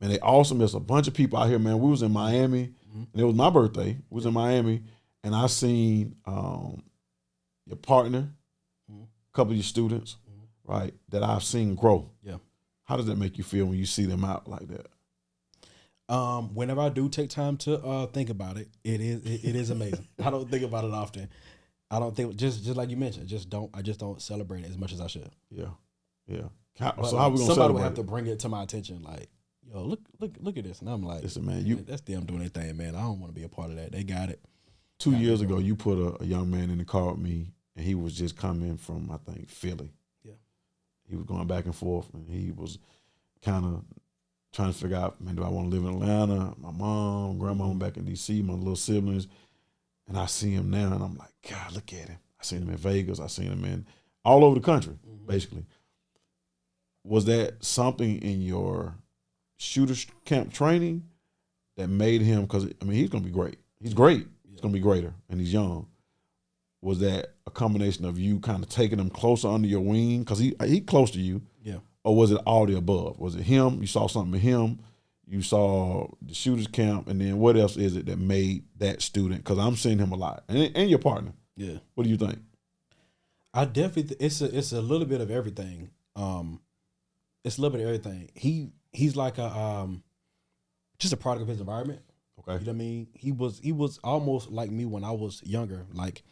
man, they awesome. There's a bunch of people out here, man. We was in Miami, and it was my birthday. We was in Miami, and I seen your partner, a couple of your students, right, that I've seen grow. Yeah. How does that make you feel when you see them out like that? Whenever I do take time to think about it, it is amazing. I don't think about it often. I don't think just like you mentioned, I just don't celebrate it as much as I should. Yeah. So But how we gonna somebody celebrate? would have to bring it to my attention, like, yo, look at this, and I'm like, Listen, man, that's them doing their thing, man. I don't want to be a part of that. They got it. 2 years ago, you put a young man in the car with me, and he was just coming from, I think, Philly. Yeah. He was going back and forth, and he was kind of trying to figure out, man, do I want to live in Atlanta? My mom, grandma back in D.C., my little siblings. And I see him now, and I'm like, God, look at him. I seen him in Vegas. I seen him in all over the country, basically. Was that something in your shooter camp training that made him, because, I mean, he's going to be great. He's great. He's going to be greater, and he's young. Was that a combination of you kind of taking him closer under your wing? Because he close to you. Yeah. Or was it all the above? Was it him? You saw something in him? You saw the shooters camp, and then what else is it that made that student? Because I'm seeing him a lot, and your partner. Yeah. What do you think? I definitely it's a little bit of everything. It's a little bit of everything. He's like a just a product of his environment. Okay. You know what I mean? He was almost like me when I was younger. Like,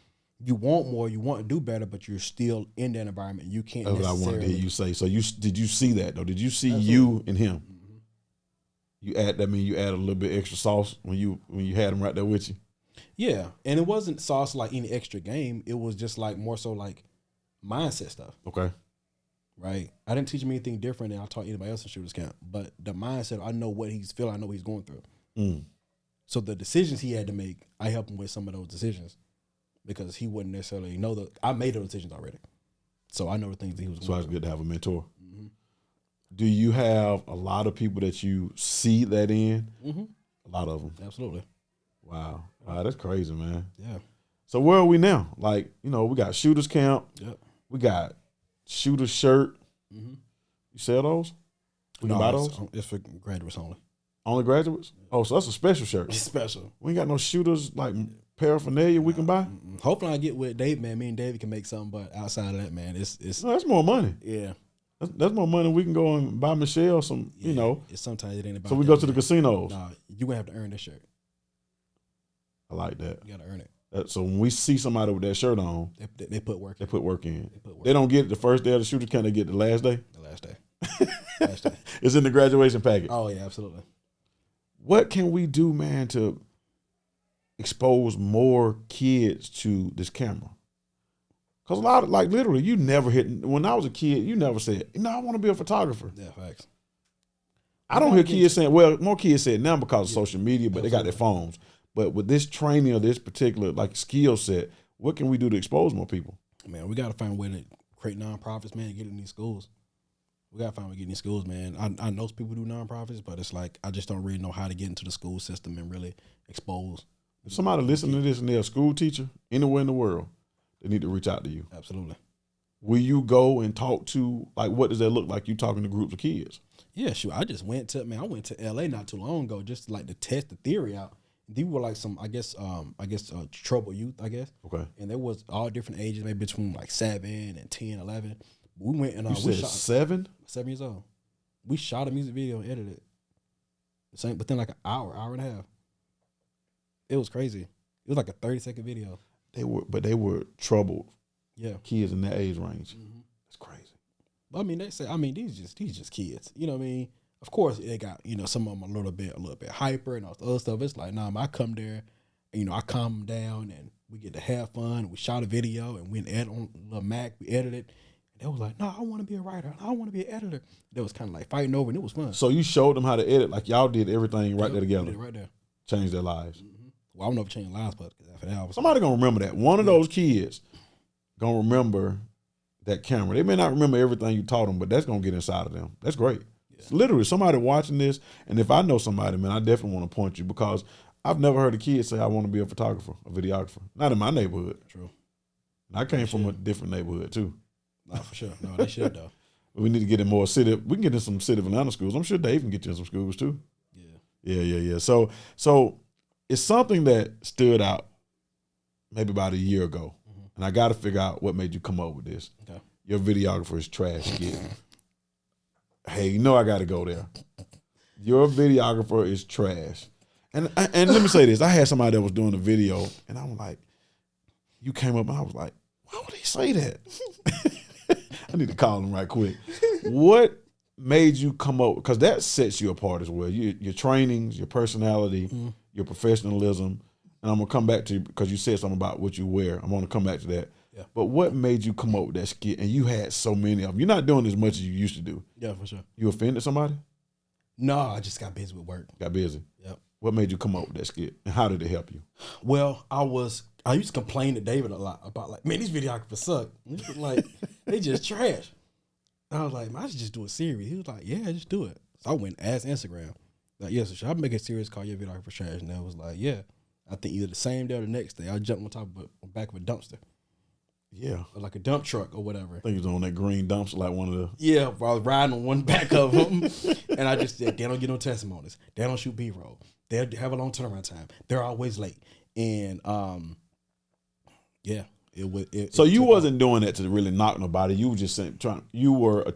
you want more, you want to do better, but you're still in that environment. You can't. That's what I wanted to hear you say. So did you see that though? Did you see Absolutely. you in him? You add a little bit extra sauce when you had him right there with you. Yeah, and it wasn't sauce like any extra game. It was just like more so like mindset stuff. Okay. Right. I didn't teach him anything different than I taught anybody else in shooters camp. But the mindset, I know what he's feeling. I know what he's going through. So the decisions he had to make, I helped him with some of those decisions because he wouldn't necessarily know I made those decisions already. So I know the things that he was. So it's good to have a mentor. Do you have a lot of people that you see that in? A lot of them. Absolutely. Wow, that's crazy, man. Yeah. So where are we now? Like, you know, we got shooters camp. Yep. We got shooter's shirt. You sell those? We can buy those? It's for graduates only. Only graduates? Oh, so that's a special shirt. It's special. We ain't got no shooters like paraphernalia we can buy? Hopefully I get with Dave, man. Me and David can make something, but outside of that, man, it's No, that's more money. yeah. That's more money. We can go and buy Michelle some, you know. It's sometimes it ain't about So we that, go to the man. casinos. Nah, you gonna have to earn this shirt. I like that. You gotta earn it. So when we see somebody with that shirt on, They put work. they put work in. They put work. They don't get it the first day of the shooter camp. They get it the last day. The last day. Last day. It's in the graduation package. Oh yeah, absolutely. What can we do, man, to expose more kids to this camera? Because a lot of, like, literally, you never when I was a kid, you never said, I want to be a photographer. Yeah, facts. I don't hear kids saying, well, more kids say it now because of social media, but they got their phones. But with this training or this particular, like, skill set, what can we do to expose more people? Man, we got to find a way to create nonprofits, man, and get in these schools. We got to find a way to get in these schools, man. I know people do nonprofits, but it's like I just don't really know how to get into the school system and really expose. If somebody listening to this and they're a school teacher anywhere in the world, they need to reach out to you. Absolutely. Will you go and talk to, like, what does that look like? You talking to groups of kids? Yeah, sure. I went to LA not too long ago just to test the theory out. These were like some, troubled youth, I guess. Okay. And there was all different ages, maybe between like 7 and 10, 11. We went and you we said shot 7? 7 years old. We shot a music video and edited it. Same within like an hour and a half. It was crazy. It was like a 30-second video. They were troubled. Yeah. Kids in that age range. Mm-hmm. It's crazy. But I mean, they say, these just kids. You know what I mean? Of course, they got, some of them a little bit hyper and all the other stuff. It's like, nah, I come there, and, I calm them down, and we get to have fun. We shot a video, and we edit on little Mac. We edited. And they was like, no, I want to be a writer. I want to be an editor. They was kind of like fighting over, and it was fun. So you showed them how to edit, like y'all did everything right there together. We did it right there. Changed their lives. Mm-hmm. Well, I don't know if it changed lives, but after that, I was somebody gonna remember that. One of those kids gonna remember that camera. They may not remember everything you taught them, but that's gonna get inside of them. That's great. Yeah. It's literally somebody watching this, and if I know somebody, man, I definitely want to point you, because I've never heard a kid say I want to be a photographer, a videographer. Not in my neighborhood. True. And I came from a different neighborhood too. Nah, for sure. No, they should though. We need to get in more city. We can get in some city of Atlanta schools. I'm sure Dave can get you in some schools too. Yeah. So it's something that stood out maybe about a year ago, and I got to figure out what made you come up with this. Okay. Your videographer is trash, kid. Hey, I got to go there. Your videographer is trash. And let me say this. I had somebody that was doing a video, and I was like, you came up, and I was like, why would he say that? I need to call him right quick. What made you come up? Because that sets you apart as well. Your trainings, your personality, your professionalism. And I'm going to come back to you because you said something about what you wear. I'm going to come back to that. Yeah. But what made you come up with that skit? And you had so many of them. You're not doing as much as you used to do. Yeah, for sure. You offended somebody? No, I just got busy with work. Got busy? Yep. What made you come up with that skit? And how did it help you? Well, I used to complain to David a lot about, like, man, these videographers suck. Like, they just trash. I was like, man, I should just do a series. He was like, yeah, just do it. So I went and asked Instagram. Like, yeah, so should I make a series called Your Videographer Trash? And I was like, yeah. I think either the same day or the next day, I jumped on back of a dumpster. Yeah. Or like a dump truck or whatever. I think it was on that green dumpster, like one of the... Yeah, I was riding on one back of them. And I just said, they don't get no testimonies. They don't shoot B-roll. They have a long turnaround time. They're always late. And, yeah. So you wasn't doing that to really knock nobody. You were just saying, you were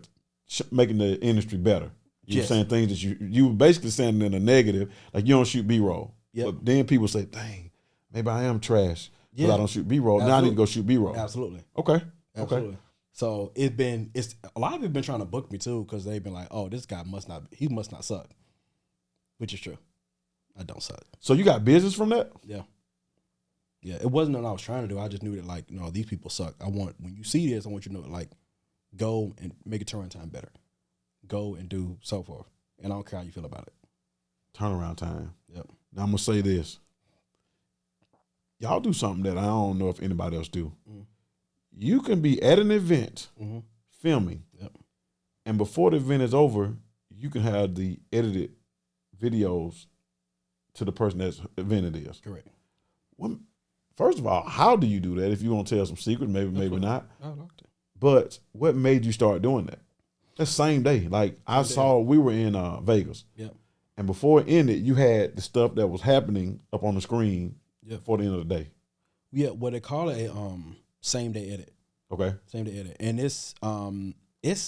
making the industry better. You were saying things that you were basically saying in a negative, like you don't shoot B-roll. Yep. But then people say, dang, maybe I am trash because I don't shoot B-roll. Absolutely. Now I need to go shoot B-roll. Absolutely. Okay. Absolutely. Okay. So it's a lot of people been trying to book me too because they've been like, oh, this guy must not suck, which is true. I don't suck. So you got business from that? Yeah. Yeah, it wasn't what I was trying to do. I just knew that, like, no, these people suck. When you see this, I want you to know, like, go and make a turnaround time better. Go and do so forth. And I don't care how you feel about it. Turnaround time. Yep. Now I'm going to say this. Y'all do something that I don't know if anybody else do. You can be at an event, filming, and before the event is over, you can have the edited videos to the person that's event it is. Correct. First of all, how do you do that? If you want to tell some secrets, maybe not. I liked it. But what made you start doing that? That same day. Like I saw we were in Vegas. Yep. And before it ended, you had the stuff that was happening up on the screen before the end of the day. Yeah, what they call it a same day edit. Okay. Same day edit. And it's I don't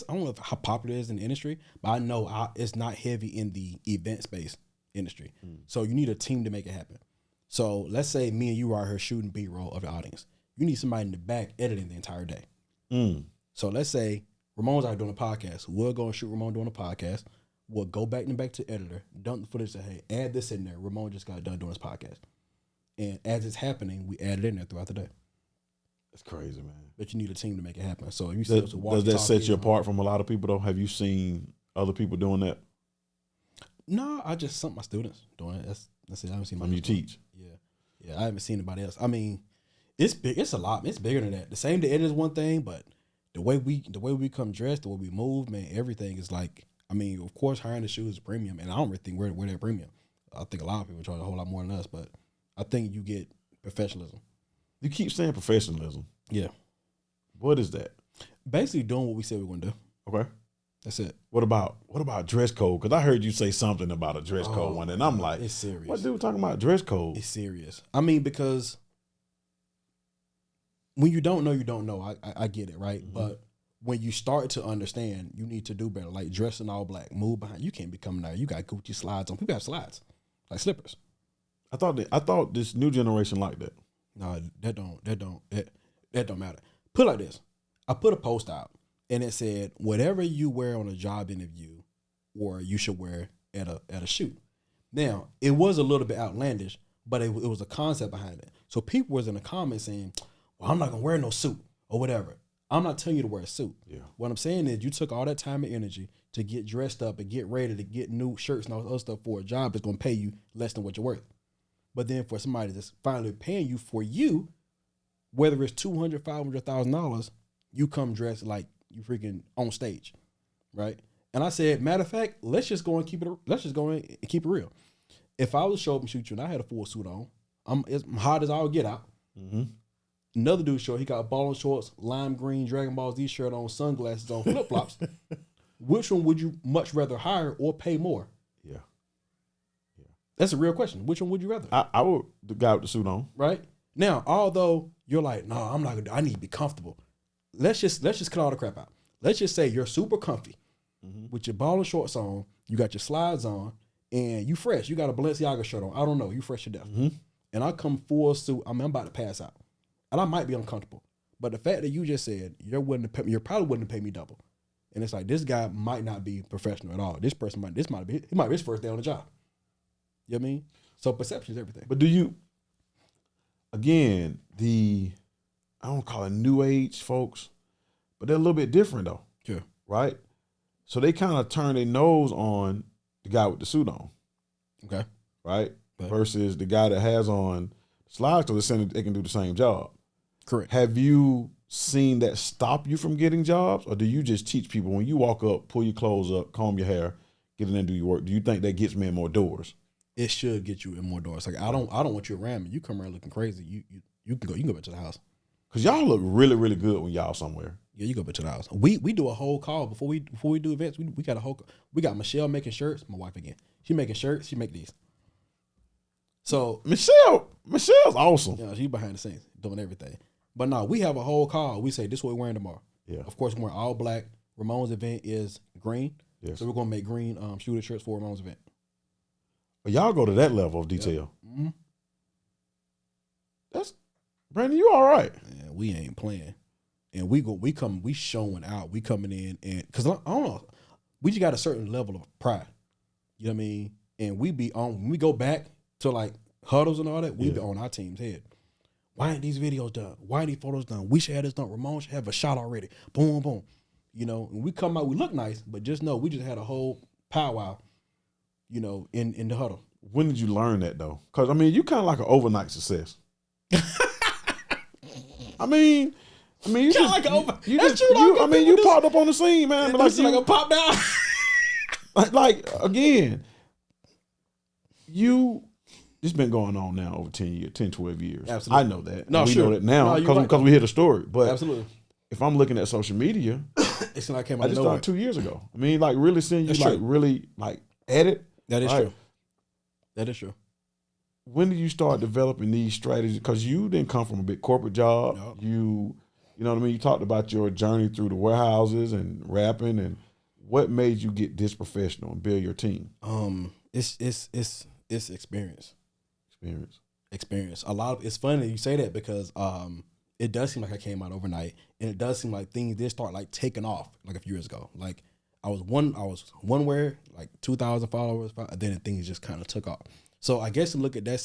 know how popular it is in the industry, but I know it's not heavy in the event space industry. So you need a team to make it happen. So let's say me and you are out here shooting B-roll of the audience. You need somebody in the back editing the entire day. So let's say Ramon's out doing a podcast. We'll go and shoot Ramon doing a podcast. We'll go back to the editor, dump the footage, say, hey, add this in there. Ramon just got done doing his podcast. And as it's happening, we add it in there throughout the day. That's crazy, man. But you need a team to make it happen. So if you does that set you apart from a lot of people, though? Have you seen other people doing that? No, I just saw my students doing it. That's it. I haven't seen my you teach. Yeah, I haven't seen anybody else. I mean, it's big. It's a lot. It's bigger than that. The same day edit is one thing, but the way we come dressed, the way we move, man, everything is like. I mean, of course, hiring the shoes is premium, and I don't really think we're that premium. I think a lot of people charge a whole lot more than us, but I think you get professionalism. You keep saying professionalism. Yeah. What is that? Basically doing what we said we were going to do. Okay. That's it. What about dress code? Because I heard you say something about a dress code one, and I'm like, it's serious. What dude talking about dress code? It's serious. I mean, because when you don't know, you don't know. I get it, right? But when you start to understand, you need to do better. Like dressing all black, move behind. You can't be coming out. You got Gucci slides on. People have slides, like slippers. I thought this new generation like that. No, that don't matter. Put it like this. I put a post out and it said, whatever you wear on a job interview or you should wear at a shoot. Now, it was a little bit outlandish, but it was a concept behind it. So people was in the comments saying, well, I'm not going to wear no suit or whatever. I'm not telling you to wear a suit. Yeah. What I'm saying is you took all that time and energy to get dressed up and get ready to get new shirts and all this other stuff for a job that's going to pay you less than what you're worth. But then for somebody that's finally paying you for you, whether it's $200,000, $500,000, you come dressed like you freaking on stage, right? And I said, matter of fact, let's just go and keep it real. If I was to show up and shoot you and I had a full suit on, I'm hot as I'll get out. Mm-hmm. Another dude showed he got ball shorts, lime green Dragon Ball Z shirt on, sunglasses on, flip flops. Which one would you much rather hire or pay more? Yeah. That's a real question. Which one would you rather? I would the guy with the suit on. Right? Now, although you're like, no, I'm not gonna I need to be comfortable. Let's just cut all the crap out. Let's just say you're super comfy with your ball and shorts on, you got your slides on, and you fresh. You got a Balenciaga shirt on. I don't know. You fresh to death. And I come full suit. I'm about to pass out. And I might be uncomfortable. But the fact that you just said you're probably willing to pay me double. And it's like, this guy might not be professional at all. This person might be his first day on the job. You know what I mean? So perception is everything. But do you, again, I don't call it new age folks, but they're a little bit different though. Sure. Right? So they kind of turn their nose on the guy with the suit on. Okay. Right? Versus the guy that has on slides because they can do the same job. Correct. Have you seen that stop you from getting jobs, or do you just teach people when you walk up, pull your clothes up, comb your hair, get in there and do your work? Do you think that gets me in more doors? It should get you in more doors. Like I don't want you around me. You come around looking crazy. You can go back to the house. Cause y'all look really, really good when y'all somewhere. Yeah, you go back to the house. We do a whole call before we do events. We got we got Michelle making shirts. My wife again. She making shirts. She make these. So Michelle's awesome. Yeah, she behind the scenes doing everything. But no, we have a whole call. We say this is what we're wearing tomorrow. Yeah. Of course, we're wearing all black. Ramon's event is green. Yes. So we're gonna make green shooter shirts for Ramon's event. But y'all go to that level of detail. Yep. Mm-hmm. That's Brandon, you all right. Yeah, we ain't playing. And we showing out. We coming in and because I don't know, we just got a certain level of pride. You know what I mean? And we be on when we go back to like huddles and all that, we be on our team's head. Why ain't these videos done? Why ain't these photos done? We should have this done. Ramon should have a shot already. Boom, boom. You know, when we come out, we look nice, but just know we just had a whole powwow, you know, in the huddle. When did you learn that though? Because I mean, you kind of like an overnight success. I mean, you just like you popped up on the scene, man. But like a pop down. like again, it's been going on now over 10, 12 years. Absolutely. I know that. No, we sure. know that now because we hear the story. But absolutely. If I'm looking at social media, it's like I just started 2 years ago. I mean, like really seeing you really at it. That is true. That is true. When did you start developing these strategies? Because you didn't come from a big corporate job. Nope. You know what I mean? You talked about your journey through the warehouses and rapping, and what made you get this professional and build your team? It's experience. Experience. It's funny that you say that because it does seem like I came out overnight, and it does seem like things did start like taking off like a few years ago. Like I was one where like 2,000 followers, then things just kind of took off. So I guess to look at that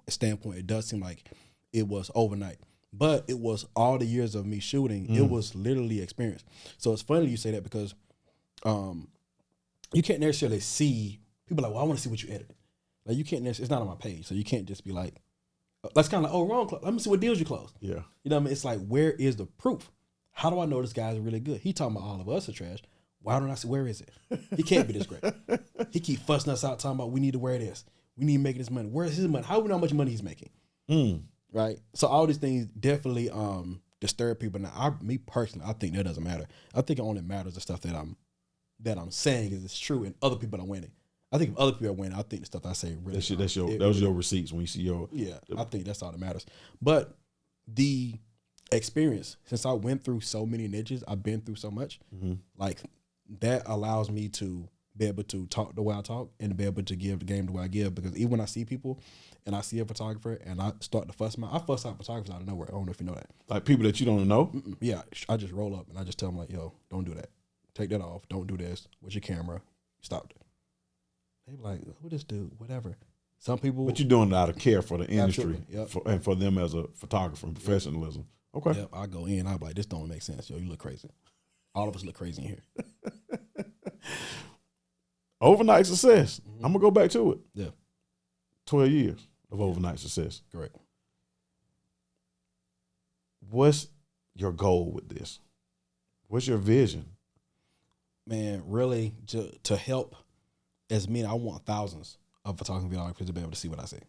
standpoint, it does seem like it was overnight, but it was all the years of me shooting. It was literally experience. So it's funny you say that because you can't necessarily see people like, well, I want to see what you edited. Like you can't. It's not on my page, so you can't just be like, that's kind of like, oh, wrong. Let me see what deals you closed. Yeah. You know what I mean? It's like, where is the proof? How do I know this guy's really good? He talking about all of us are trash. Why don't I see where is it? He can't be this great. He keep fussing us out talking about we need to wear this. We need to make this money. Where is his money? How do we know how much money he's making? Right. So all these things definitely disturb people. Now, me personally, I think that doesn't matter. I think it only matters the stuff that I'm saying is it's true and other people are winning. I think if other people are winning, I think the stuff I say really. Those are your receipts when you see your. Yeah, I think that's all that matters. But the experience, since I went through so many niches, I've been through so much, like that allows me to be able to talk the way I talk and to be able to give the game the way I give. Because even when I see people and I see a photographer and I start to fuss I fuss out photographers out of nowhere. I don't know if you know that. Like people that you don't know? Yeah, I just roll up and I just tell them like, yo, don't do that. Take that off. Don't do this. Where's your camera? Stop it. They be like, who this dude? Whatever. Some people. But you're doing it out of care for the industry yep. and for them as a photographer and professionalism. Okay. Yep, I go in. I be like, this don't make sense. Yo, you look crazy. All of us look crazy in here. Overnight success. I'm going to go back to it. Yeah. 12 years of overnight success. Correct. What's your goal with this? What's your vision? Man, really, to help as many, I want thousands of photographers and videographers to be able to see what I see.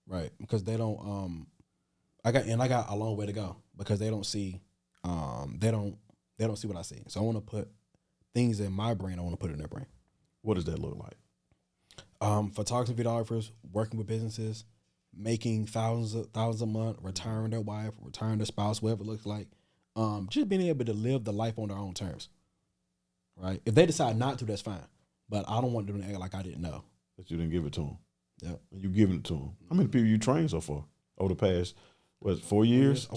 Right. Because they don't, I got a long way to go because they don't see, they don't see what I see. So I want to put things in my brain. I want to put it in their brain. What does that look like? Photographers and videographers working with businesses, making thousands a month, retiring their wife, retiring their spouse, whatever it looks like. Just being able to live the life on their own terms. Right. If they decide not to, that's fine. But I don't want them to act like I didn't know. That you didn't give it to them. Yeah. You giving it to them. How many people you trained so far over the past, 4 years? I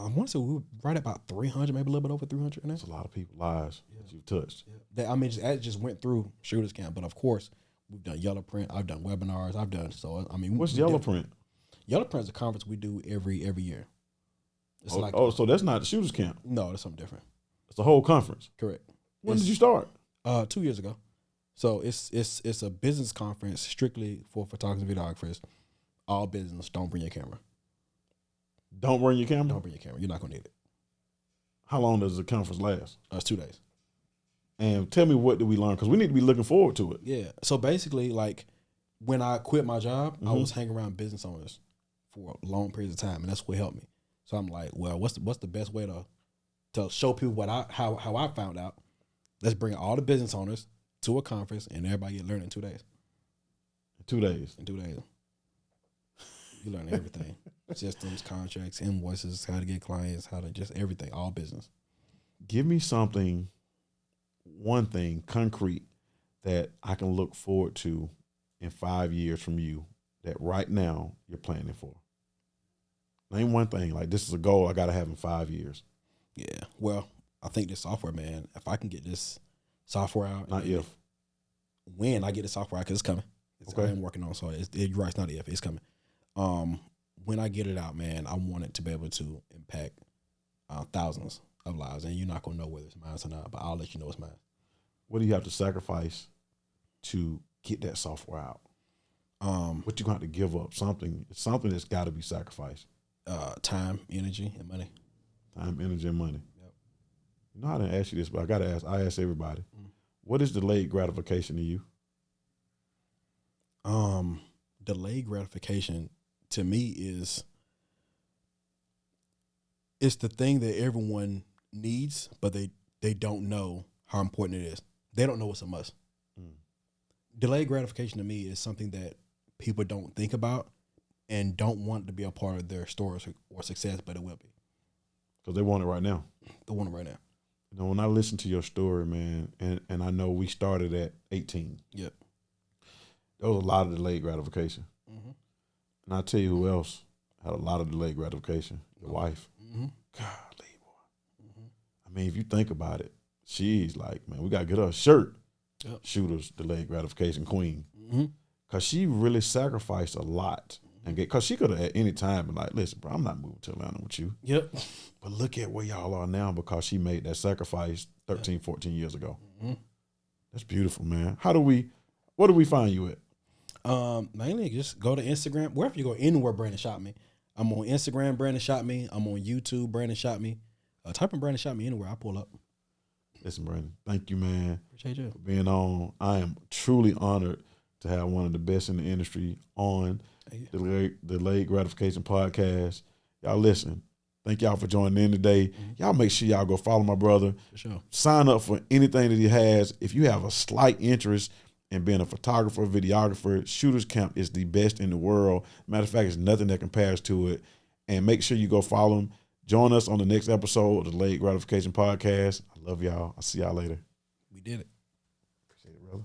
want to say we were right at about 300, maybe a little bit over 300 now. That's a lot of people's lives that you've touched. Yeah. It just went through Shooters Camp. But of course, we've done Yellow Print. I've done webinars. What's Yellow Print? Yellow Print is a conference we do every year. It's so that's not the Shooters Camp. No, that's something different. It's a whole conference. Correct. When did you start? 2 years ago. So it's a business conference strictly for photographers and videographers. All business. Don't bring your camera. Don't bring your camera? Don't bring your camera. You're not going to need it. How long does the conference last? It's 2 days. And tell me, what did we learn? Because we need to be looking forward to it. Yeah. So basically, like when I quit my job, I was hanging around business owners for long periods of time, and that's what helped me. So I'm like, well, what's the best way to show people how I found out? Let's bring all the business owners to a conference, and everybody get learning in 2 days. 2 days. In 2 days. You learn everything. Systems, contracts, invoices, how to get clients, how to just everything, all business. Give me one thing concrete that I can look forward to in 5 years from you that right now you're planning for. Name one thing, like this is a goal I got to have in 5 years. Yeah. Well, I think this software, man, if I can get this software out. Not if. When I get the software out, because it's coming. Okay. I'm working on, so you're right, it's not if, it's coming. When I get it out, man, I want it to be able to impact thousands of lives, and you're not going to know whether it's mine or not, but I'll let you know it's mine. What do you have to sacrifice to get that software out? What you going to have to give up? Something that's got to be sacrificed. Time, energy, and money. Time, energy, and money. Yep. You know, I didn't ask you this, but I got to ask. I ask everybody. What is delayed gratification to you? Delayed gratification to me is it's the thing that everyone needs, but they don't know how important it is. They don't know it's a must. Delayed gratification to me is something that people don't think about and don't want to be a part of their story or success, but it will be. Because they want it right now. They want it right now. You know, when I listen to your story, man, and I know we started at 18. Yep. There was a lot of delayed gratification. And I tell you who else had a lot of delayed gratification. Your wife. Golly, boy. I mean, if you think about it, she's like, man, we got to get her a shirt. Yep. Shooters, delayed gratification queen. Because she really sacrificed a lot. And because she could have at any time been like, listen, bro, I'm not moving to Atlanta with you. Yep. But look at where y'all are now because she made that sacrifice 13, 14 years ago. That's beautiful, man. Where do we find you at? Mainly just go to Instagram. Wherever you go, anywhere Brandon Shotme. I'm on Instagram, Brandon Shotme. I'm on YouTube, Brandon Shotme. Type in Brandon Shotme anywhere, I pull up. Listen, Brandon, thank you, man. Appreciate you for being on. I am truly honored to have one of the best in the industry on the Delayed Gratification podcast. Y'all listen, Thank y'all for joining in today. Y'all make sure y'all go follow my brother. For sure. Sign up for anything that he has. If you have a slight interest in being a photographer, videographer, Shooters Camp is the best in the world. Matter of fact, there's nothing that compares to it. And make sure you go follow him. Join us on the next episode of the Delayed Gratification Podcast. I love y'all. I'll see y'all later. We did it. Appreciate it, brother.